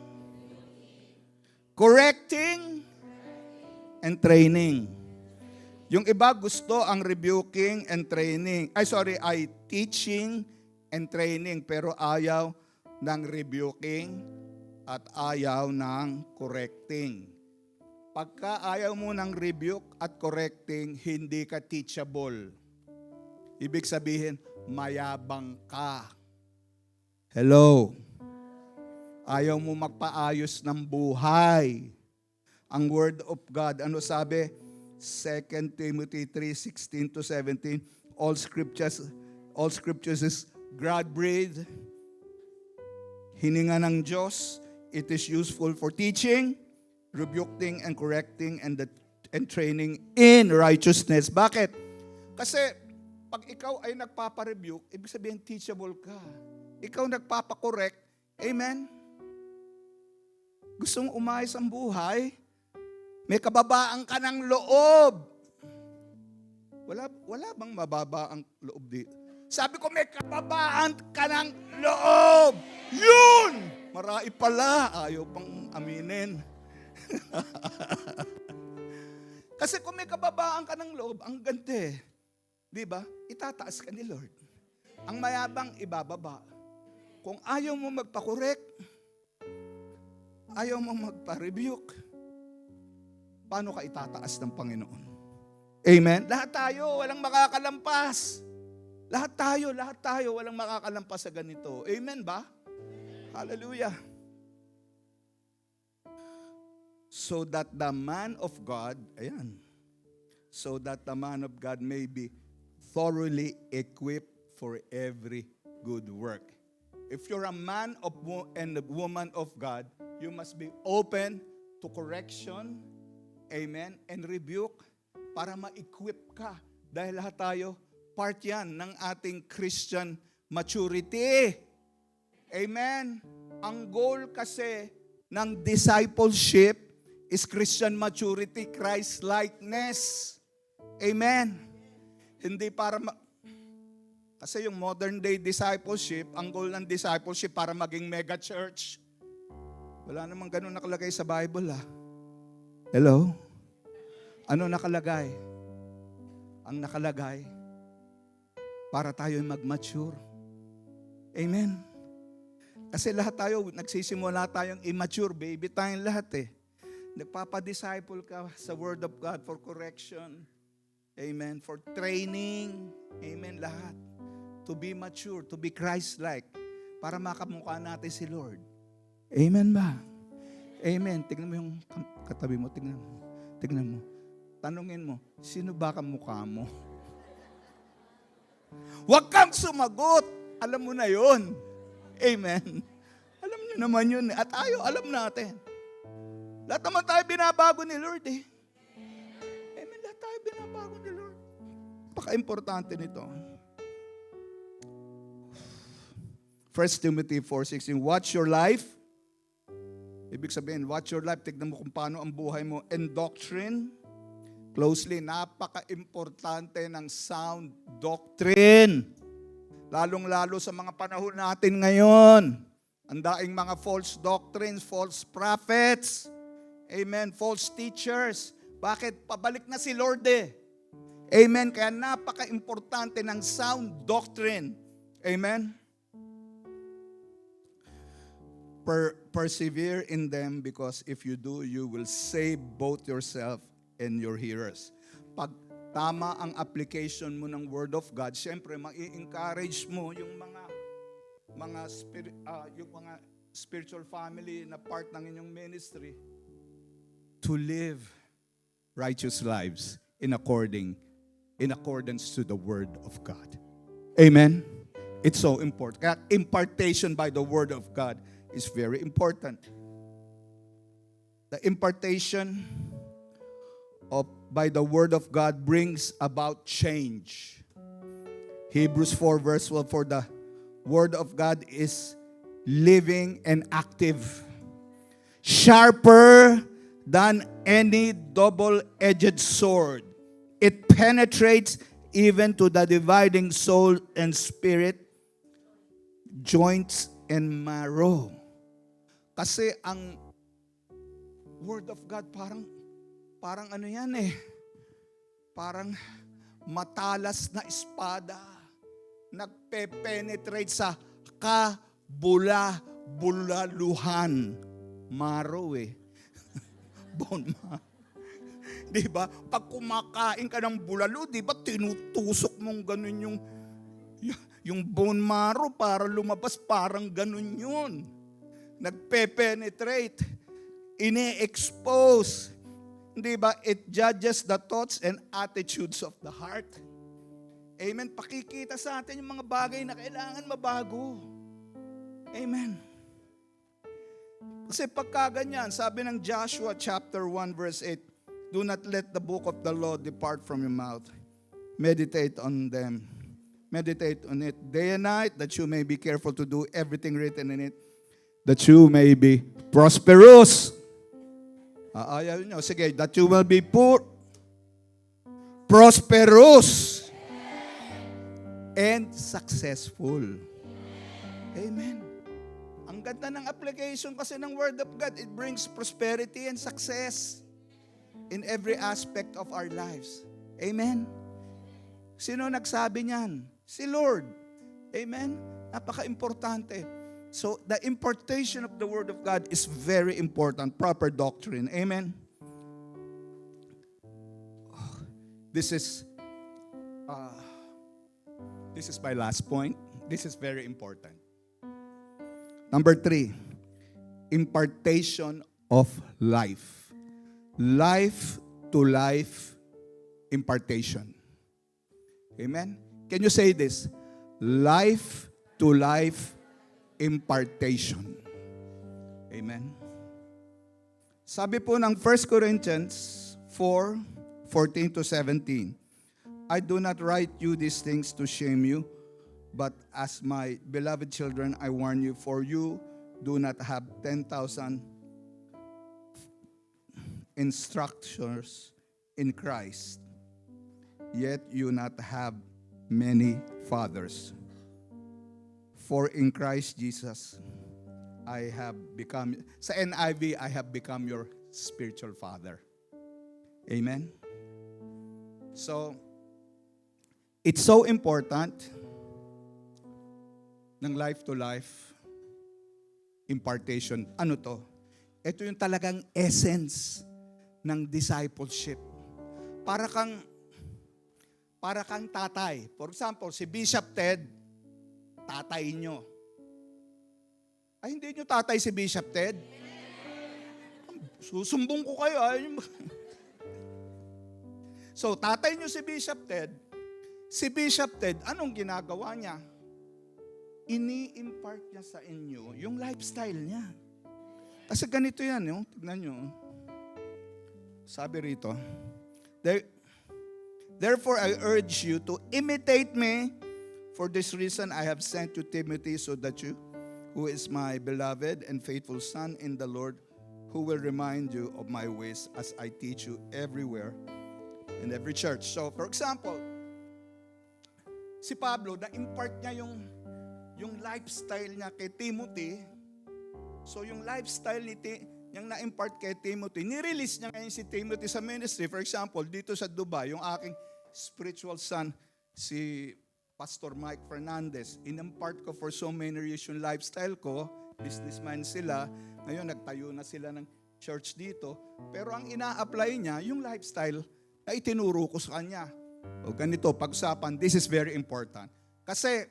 correcting, and training. Yung iba gusto ang rebuking and training. Ay teaching and training, pero ayaw ng rebuking at ayaw ng correcting. Pagka ayaw mo ng rebuke at correcting, hindi ka teachable. Ibig sabihin, mayabang ka. Hello? Ayaw mo magpaayos ng buhay. Ang Word of God, ano sabi? 2 Timothy 3:16-17, all scriptures is God-breathed, hininga ng Diyos. It is useful for teaching, rebuking, and correcting, and training in righteousness. Bakit? Kasi pag ikaw ay nagpaparebuke, ibig sabihin teachable ka. Ikaw nagpapakorek, amen? Gusto mong umayos ang buhay, may kababaan ka ng loob. Wala bang mababa ang loob dito? Sabi ko, may kababaan ka ng loob. Yun! Marai pala. Ayaw pang aminin. Kasi kung may kababaan ka ng loob, ang ganda. Di ba? Itataas ka ni Lord. Ang mayabang, ibababa. Kung ayaw mo magpakorek, ayaw mo magpa-rebuke, paano ka itataas ng Panginoon? Amen? Lahat tayo, walang makakalampas. Lahat tayo, walang makakalampas sa ganito. Amen ba? Hallelujah. So that the man of God, so that the man of God may be thoroughly equipped for every good work. If you're a man and a woman of God, you must be open to correction, amen, and rebuke para ma-equip ka. Dahil lahat tayo, part yan ng ating Christian maturity. Amen. Ang goal kasi ng discipleship is Christian maturity, Christ-likeness. Amen. Hindi para kasi yung modern day discipleship, ang goal ng discipleship para maging mega church. Wala namang ganun nakalagay sa Bible. Hello? Ano nakalagay? Ang nakalagay, para tayo mag-mature. Amen. Kasi lahat tayo, nagsisimula tayong immature, baby tayong lahat eh. Nagpapadisciple ka sa Word of God for correction. Amen. For training. Amen. Lahat. To be mature, to be Christ-like. Para makamukha natin si Lord. Amen ba? Amen. Tignan mo yung katabi mo. Tignan mo. Tanungin mo, sino ba kamukha mo? Huwag kang sumagot. Alam mo na yun. Amen. Alam nyo naman yun. At alam natin. Lahat naman tayo binabago ni Lord eh. Amen. Lahat tayo binabago ni Lord. Paka-importante nito. 1 Timothy 4:16, watch your life. Ibig sabihin, watch your life. Tignan mo kung paano ang buhay mo. And doctrine. Closely, napaka-importante ng sound doctrine. Lalong-lalo sa mga panahon natin ngayon. Ang daing mga false doctrines, false prophets. Amen. False teachers. Bakit? Pabalik na si Lord eh. Amen. Kaya napaka-importante ng sound doctrine. Amen. persevere in them because if you do, you will save both yourself and your hearers. Pag tama ang application mo ng Word of God, siyempre mai-encourage mo yung mga spiritual family na part ng inyong ministry to live righteous lives in accordance to the Word of God. Amen? It's so important. Kaya impartation by the Word of God is very important. The impartation by the Word of God brings about change. Hebrews 4 verse 12, for the Word of God is living and active, sharper than any double-edged sword. It penetrates even to the dividing soul and spirit, joints and marrow. Kasi ang Word of God parang ano yan eh. Parang matalas na espada. Nagpe-penetrate sa kabula-bulaluhan. Marrow eh. Bone marrow. Diba? Pag kumakain ka ng bulalo, diba tinutusok mong ganun yung bone marrow para lumabas, parang ganun yun. Nagpe-penetrate. Ine-expose. Diba? It judges the thoughts and attitudes of the heart. Amen. Pakikita sa atin yung mga bagay na kailangan mabago. Amen. Kasi pagka ganyan, sabi ng Joshua chapter 1 verse 8, do not let the book of the law depart from your mouth. Meditate on them. Meditate on it day and night, that you may be careful to do everything written in it, that you may be prosperous. Ayaw nyo. Sige, that you will be prosperous and successful. Amen. Ang ganda ng application kasi ng Word of God. It brings prosperity and success in every aspect of our lives. Amen? Sino nagsabi niyan? Si Lord. Amen? Napaka-importante. So, the importation of the Word of God is very important. Proper doctrine. Amen? This is my last point. This is very important. Number 3, impartation of life. Life to life impartation. Amen? Can you say this? Life to life impartation. Amen? Sabi po ng 1 Corinthians 4:14 to 17, I do not write you these things to shame you, but as my beloved children, I warn you, for you do not have 10,000 instructors in Christ, yet you not have many fathers. For in Christ Jesus, I have become, sa NIV, I have become your spiritual father. Amen? So, it's so important ng life to life impartation. Ano to? Ito yung talagang essence ng discipleship. Para kang tatay. For example, si Bishop Ted, tatay nyo. Ay, hindi nyo tatay si Bishop Ted? Susumbong ko kayo. So, tatay nyo si Bishop Ted. Si Bishop Ted, anong ginagawa niya? Ini-impart niya sa inyo yung lifestyle niya. Kasi ganito yan, yung, tignan nyo. Sabi rito, therefore I urge you to imitate me. For this reason I have sent you Timothy, so that you, who is my beloved and faithful son in the Lord, who will remind you of my ways as I teach you everywhere in every church. So, for example, si Pablo, na-impart niya yung lifestyle niya kay Timothy. So, yung lifestyle yung na-impart kay Timothy, nirelease niya ngayon si Timothy sa ministry. For example, dito sa Dubai, yung aking spiritual son, si Pastor Mike Fernandez, in-impart ko for so many years yung lifestyle ko, businessman sila. Ngayon, nagtayo na sila ng church dito. Pero ang ina-apply niya, yung lifestyle na itinuro ko sa kanya. O ganito, pag-usapan, this is very important. Kasi,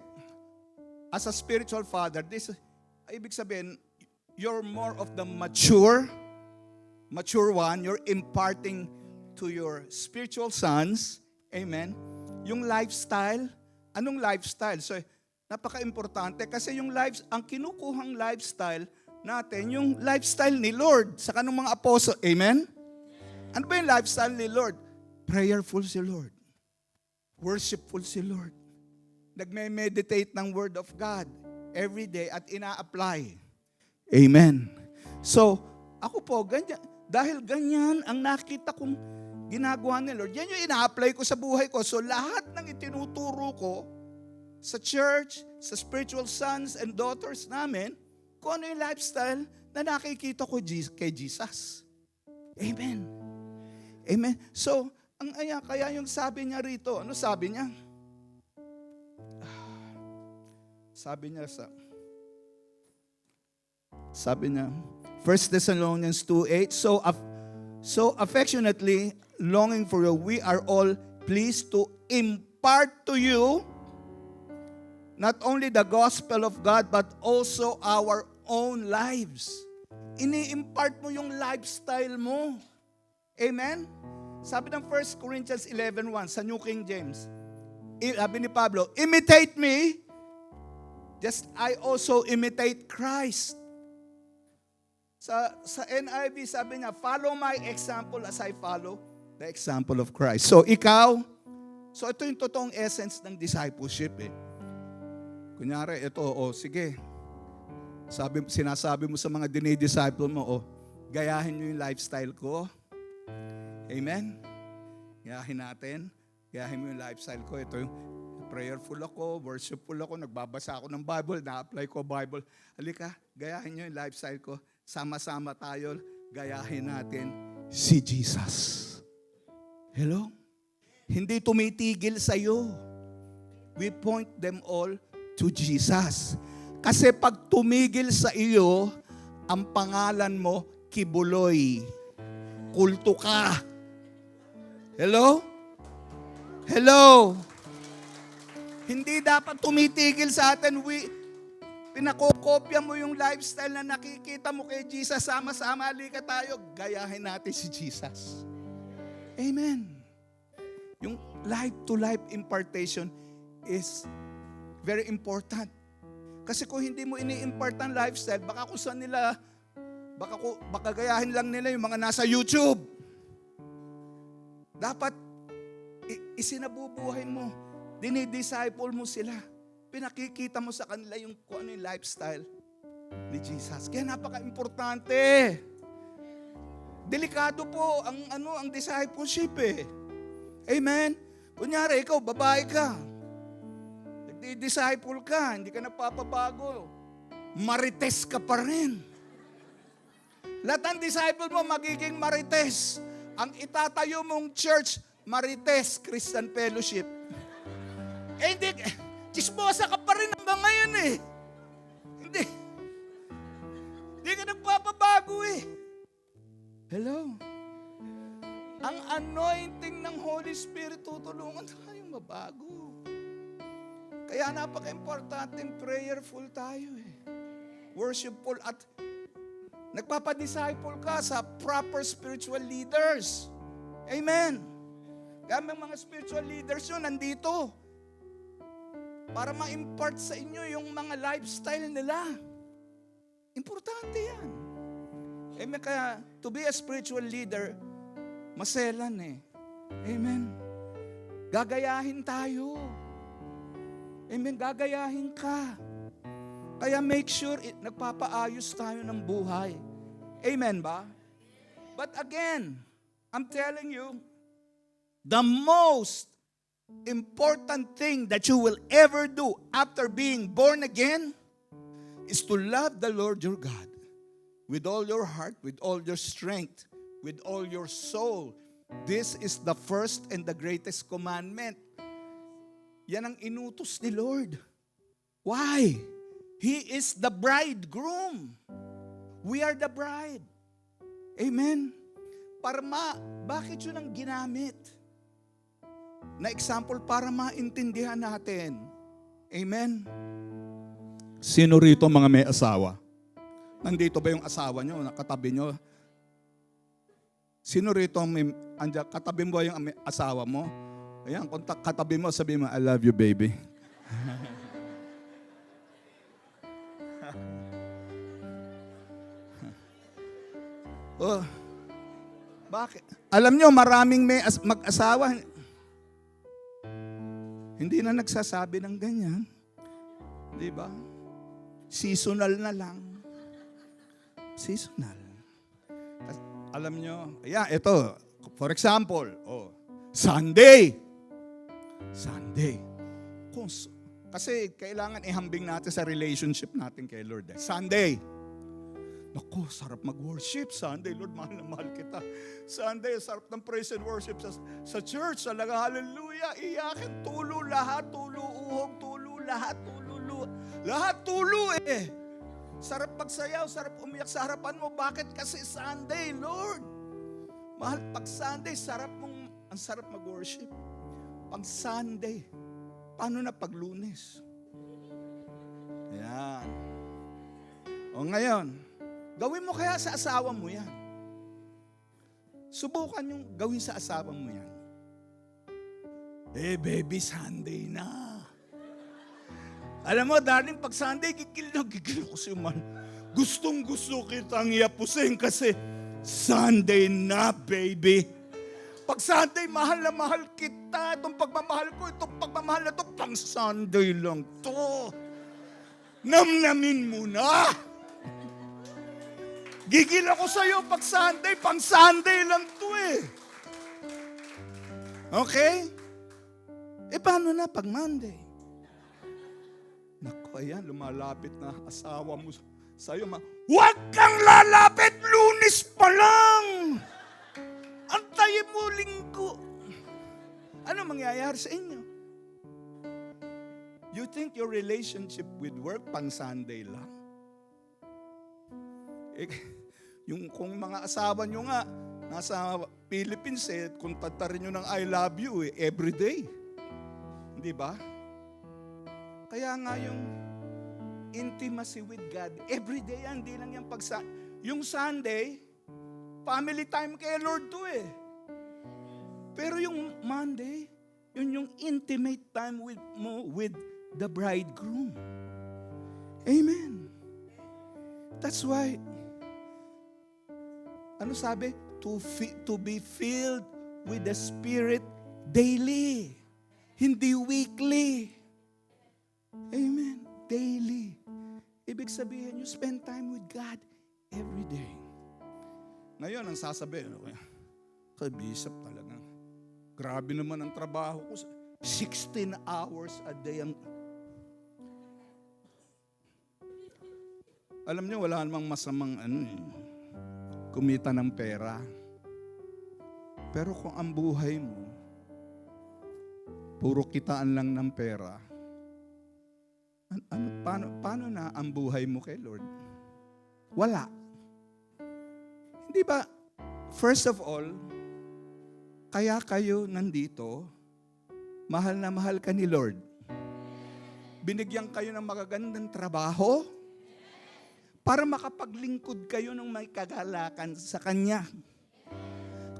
as a spiritual father, ibig sabihin, you're more of the mature one. You're imparting to your spiritual sons, amen, yung lifestyle. Anong lifestyle? So, napaka-importante kasi ang kinukuhang lifestyle natin, yung lifestyle ni Lord sa kanong mga apostle. Amen? Ano ba yung lifestyle ni Lord? Prayerful si Lord. Worshipful si Lord. Nagme-meditate ng Word of God every day at ina-apply. Amen. So, ako po, ganyan. Dahil ganyan ang nakita kong ginagawa ni Lord, yan yung ina-apply ko sa buhay ko. So, lahat ng itinuturo ko sa church, sa spiritual sons and daughters namin, kung ano yung lifestyle na nakikita ko kay Jesus. Amen. Amen. So, kaya yung sabi niya rito, ano sabi niya? Sabi niya, 1 Thessalonians 2:8, so affectionately longing for you, we are all pleased to impart to you not only the gospel of God, but also our own lives. Ini-impart mo yung lifestyle mo. Amen? Sabi ng 1 Corinthians 11:1 sa New King James, sabi ni Pablo, imitate me, just I also imitate Christ. Sa NIV, sabi niya, follow my example as I follow the example of Christ. So ito yung totoong essence ng discipleship eh. Kunyari, ito, sige. Sinasabi mo sa mga dinidisciple mo, gayahin nyo yung lifestyle ko. Amen? Gayahin natin. Gayahin mo yung lifestyle ko. Ito yung prayerful ako, worshipful ako, nagbabasa ako ng Bible, na-apply ko Bible. Halika, gayahin nyo yung lifestyle ko. Sama-sama tayo, gayahin natin si Jesus. Hello? Hindi tumitigil sa'yo. We point them all to Jesus. Kasi pag tumigil sa iyo, ang pangalan mo, Kibuloy. Kulto ka. Hello? Hello? Hindi dapat tumitigil sa atin. Pinakokopya mo yung lifestyle na nakikita mo kay Jesus. Sama-sama, halika tayo. Gayahin natin si Jesus. Amen. Yung life-to-life impartation is very important. Kasi kung hindi mo ini-impart ang lifestyle, baka kung saan nila, baka gayahin lang nila yung mga nasa YouTube. Dapat isinabubuhay mo. Dinidisciple mo sila. Pinakikita mo sa kanila kung ano yung lifestyle ni Jesus. Kaya napaka-importante. Delikado po ang discipleship eh. Amen? Kunyari, ikaw, babae ka. Nagdi-disciple ka, hindi ka napapabago. Marites ka pa rin. Lahat ng disciple mo magiging marites. Ang itatayo mong church, Marites Christian Fellowship. Hindi, chismosa ka pa rin hanggang ngayon eh. Hindi ka nagpapabago eh. Hello? Ang anointing ng Holy Spirit tutulungan tayong mabago. Kaya napaka-importante prayerful tayo eh. Worshipful at nagpapadisciple ka sa proper spiritual leaders. Amen. Kaya mga spiritual leaders yun nandito para ma-impart sa inyo yung mga lifestyle nila. Importante yan. Amen. Kaya to be a spiritual leader, maselan eh. Amen. Gagayahin tayo. Amen. Gagayahin ka. Kaya make sure nagpapaayos tayo ng buhay. Amen ba? But again, I'm telling you, the most important thing that you will ever do after being born again is to love the Lord your God with all your heart, with all your strength, with all your soul. This is the first and the greatest commandment. Yan ang inutos ni Lord. Why? He is the bridegroom. We are the bride. Amen? Bakit yun ang ginamit? Na example para maintindihan natin. Amen? Sino rito mga may asawa? Nandito ba yung asawa nyo? Nakatabi nyo? Sino rito ang katabi mo yung asawa mo? Ayan, kung katabi mo, sabi mo, I love you, baby. Oh, bakit? Alam nyo, maraming may mag-asawa, hindi na nagsasabi ng ganyan. Di ba? Seasonal na lang. Seasonal. Alam nyo, ito, for example, Sunday. Kasi kailangan ihambing natin sa relationship natin kay Lord. Sunday. Naku, sarap mag-worship. Sunday, Lord, mahal na mahal kita. Sunday, sarap ng praise and worship sa church. Talaga, hallelujah, iyakin, tulo, lahat, tulo, uhog, tulo, lahat, tulo, lahat, tulo eh. Sarap magsayaw, sarap umiyak sa harapan mo. Bakit? Kasi Sunday, Lord. Mahal, pag Sunday, ang sarap mag-worship. Pag Sunday, paano na pag Lunes? Yan. O ngayon, gawin mo kaya sa asawa mo yan. Subukan yung gawin sa asawa mo yan. Baby, Sunday na. Alam mo, darling, pag Sunday, gigil ko si man. Gustong gusto kitang iapusin kasi Sunday na, baby. Pag Sunday, mahal na mahal kita. Itong pagmamahal ko, itong pagmamahal na ito, pang Sunday lang to. Namnamin mo na. Gigil ako sa'yo pag Sunday, pang Sunday lang to eh. Okay? Paano na pag Monday? Naku, ayan, lumalapit na asawa mo sa'yo. Huwag kang lalapit, Lunes pa lang! Antayin mo linggo. Ano mangyayari sa inyo? You think your relationship with work pang Sunday lang? Kung mga asawa nyo nga, nasa Philippines kung tatarin nyo ng I love you every day. Di ba? Kaya nga yung intimacy with God, every day yan, di lang yung yung Sunday, family time kay Lord to eh. Pero yung Monday, yun yung intimate time with the bridegroom. Amen. That's why, ano sabi? To be filled with the Spirit daily. Hindi weekly. Amen. Daily. Ibig sabihin, you spend time with God every day. Ngayon, ang sasabihin, kay Bishop talaga. Grabe naman ang trabaho ko. 16 hours a day ang... Alam niyo, wala namang masamang kumita ng pera. Pero kung ang buhay mo, puro kitaan lang ng pera, paano na ang buhay mo kay Lord? Wala. Hindi ba, first of all, kaya kayo nandito, mahal na mahal ka ni Lord. Binigyan kayo ng magagandang trabaho para makapaglingkod kayo ng may kagalakan sa Kanya.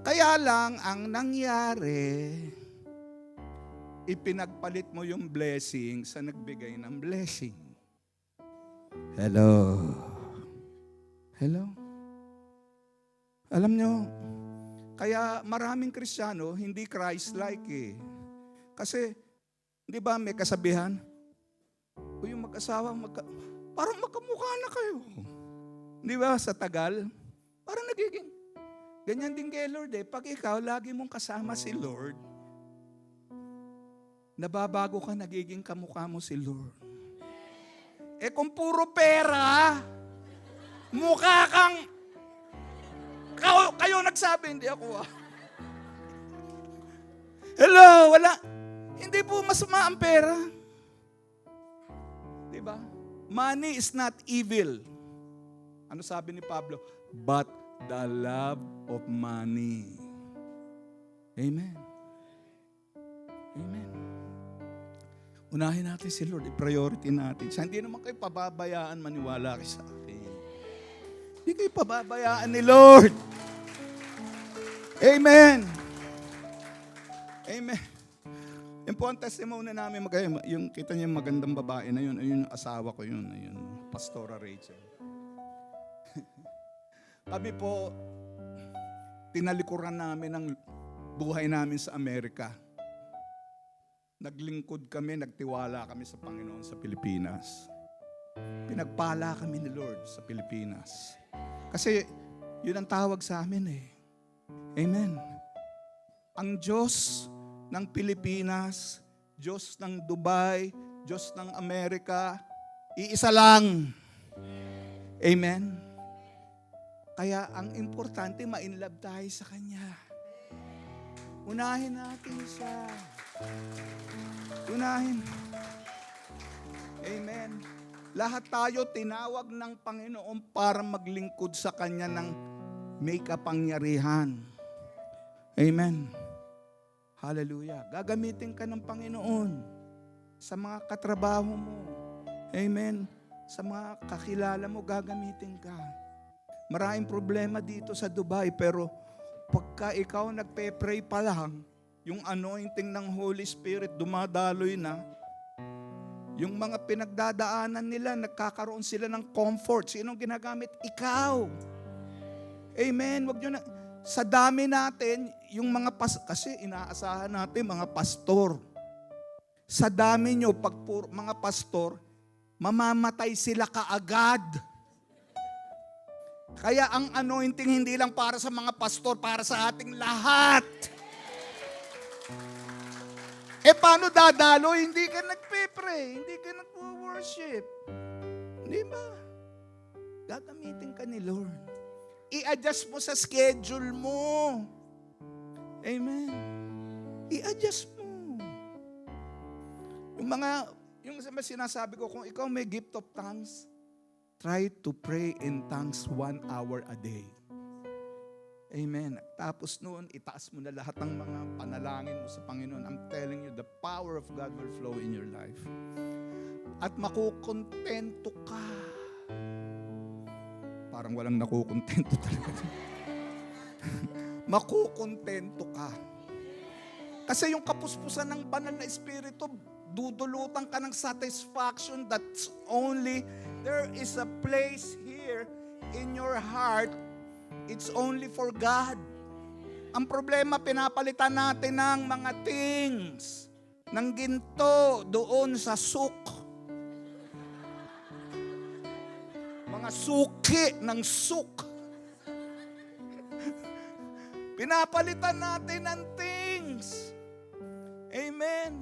Kaya lang, ang nangyari, ipinagpalit mo yung blessing sa nagbigay ng blessing. Hello. Hello. Alam nyo, kaya maraming Kristiyano hindi Christ-like eh. Kasi, di ba may kasabihan? O yung mag-asawa, parang magkamukha na kayo. Di ba sa tagal? Parang nagiging, ganyan din kay Lord eh. Pag ikaw, lagi mong kasama si Lord, nababago ka, nagiging kamukha mo si Lord. Kung puro pera, mukha kang, kayo nagsabi, hindi ako Hello, wala. Hindi po masama ang pera. Diba? Money is not evil. Ano sabi ni Pablo? But the love of money. Amen. Amen. Unahin natin si Lord, i-priority natin. Hindi naman kayo pababayaan, maniwala kayo sa akin. Hindi kayo pababayaan ni Lord. Amen. Amen. Yan po ang testimony namin. Yung kita niyo yung magandang babae na yun, ayun yung asawa ko yun, ayun, Pastora Rachel. Kami po, tinalikuran namin ang buhay namin sa Amerika. Naglingkod kami, nagtiwala kami sa Panginoon sa Pilipinas. Pinagpala kami ni Lord sa Pilipinas. Kasi yun ang tawag sa amin eh. Amen. Ang Diyos ng Pilipinas, Diyos ng Dubai, Diyos ng Amerika, iisa lang. Amen. Kaya ang importante, ma-inlove tayo sa Kanya. Unahin natin siya. Unahin. Amen. Lahat tayo tinawag ng Panginoon para maglingkod sa Kanya ng may kapangyarihan. Amen. Hallelujah. Gagamitin ka ng Panginoon sa mga katrabaho mo. Amen. Sa mga kakilala mo, gagamitin ka. Maraming problema dito sa Dubai, pero pagka ikaw nagpe-pray pa lang, yung anointing ng Holy Spirit dumadaloy na, yung mga pinagdadaanan nila, nagkakaroon sila ng comfort. Sinong ginagamit? Ikaw. Amen. Wag nyo na, sa dami natin, yung mga kasi inaasahan natin mga pastor. Sa dami nyo, pag mga pastor, mamamatay sila kaagad. Kaya ang anointing hindi lang para sa mga pastor, para sa ating lahat. Paano dadalo? Hindi ka nagpe-pray, hindi ka nagwo-worship. Di ba? Gagamitin ka ni Lord. I-adjust mo sa schedule mo. Amen. I-adjust mo. Yung sinasabi ko, kung ikaw may gift of tongues, try to pray in tongues 1 hour a day. Amen. Tapos noon, itaas mo na lahat ng mga panalangin mo sa Panginoon. I'm telling you, the power of God will flow in your life. At makukontento ka. Parang walang nakukontento talaga. Makukontento ka. Kasi yung kapuspusan ng banal na espiritu, dudulutan ka ng satisfaction that's only, there is a place here in your heart. It's only for God. Ang problema, pinapalitan natin ng mga things, ng ginto doon sa souk. Mga suki ng souk. Pinapalitan natin ng things. Amen.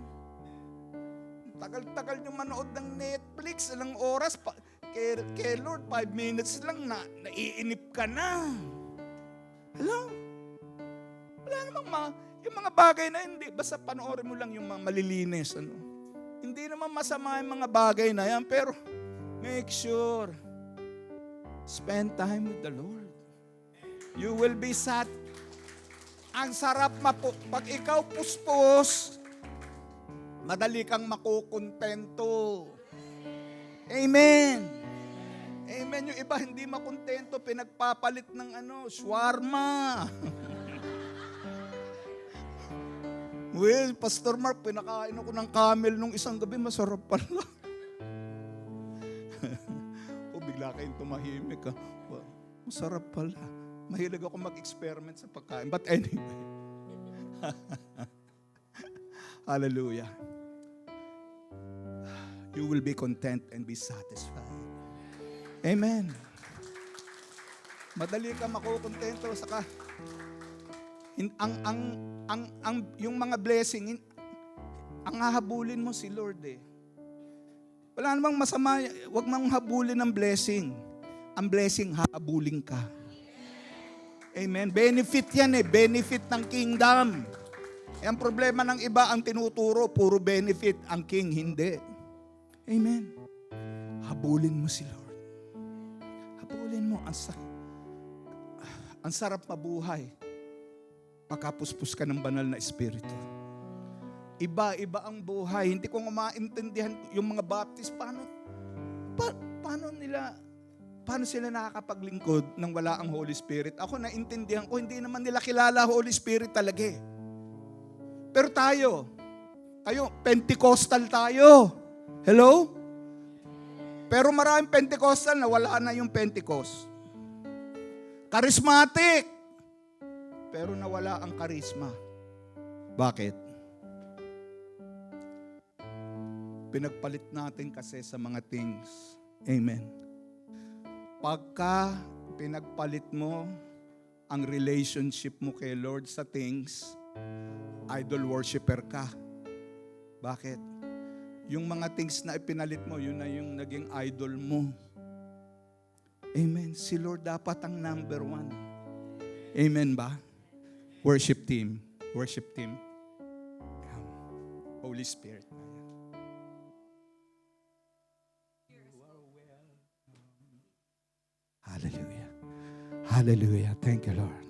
Tagal-tagal nyo manood ng Netflix, ilang oras pa. Kay Lord, 5 minutes lang na naiinip ka na. Hello? Wala namang yung mga bagay na hindi, basta panoorin mo lang yung mga malilinis. Ano? Hindi naman masama yung mga bagay na yan, pero make sure, spend time with the Lord. You will be sad. Ang sarap pag ikaw puspos, madali kang makukontento. Amen. Amen. Yung iba hindi makontento, pinagpapalit ng shawarma. Well, Pastor Mark, pinakain ako ng camel nung isang gabi, masarap pala. Bigla kayong tumahimik. Well, masarap pala. Mahilig ako mag-experiment sa pagkain. But anyway. Hallelujah. You will be content and be satisfied. Amen. Madali ka makukontento saka yung mga blessing ang hahabulin mo si Lord eh. Wala namang masama, wag mong habulin ng blessing. Ang blessing hahabulin ka. Amen. Benefit yan eh, benefit ng kingdom. Ang problema ng iba ang tinuturo, puro benefit, ang king hindi. Amen. Habulin mo si Lord. Habulin mo. Ang sarap mabuhay. Pagkapuspos ka ng banal na espiritu. Iba-iba ang buhay. Hindi ko nga maintindihan yung mga Baptist. Paano sila nakakapaglingkod nang wala ang Holy Spirit? Ako naintindihan ko, hindi naman nila kilala Holy Spirit talaga eh. Pero tayo, Pentecostal tayo. Hello? Pero maraming Pentecostal na wala na yung Pentecost. Charismatic. Pero nawala ang karisma. Bakit? Pinagpalit natin kasi sa mga things. Amen. Pagka pinagpalit mo ang relationship mo kay Lord sa things, idol worshiper ka. Bakit? Yung mga things na ipinalit mo, yun na yung naging idol mo. Amen. Si Lord dapat ang number one. Amen ba? Worship team. Worship team. Holy Spirit. Hallelujah. Hallelujah. Thank you, Lord.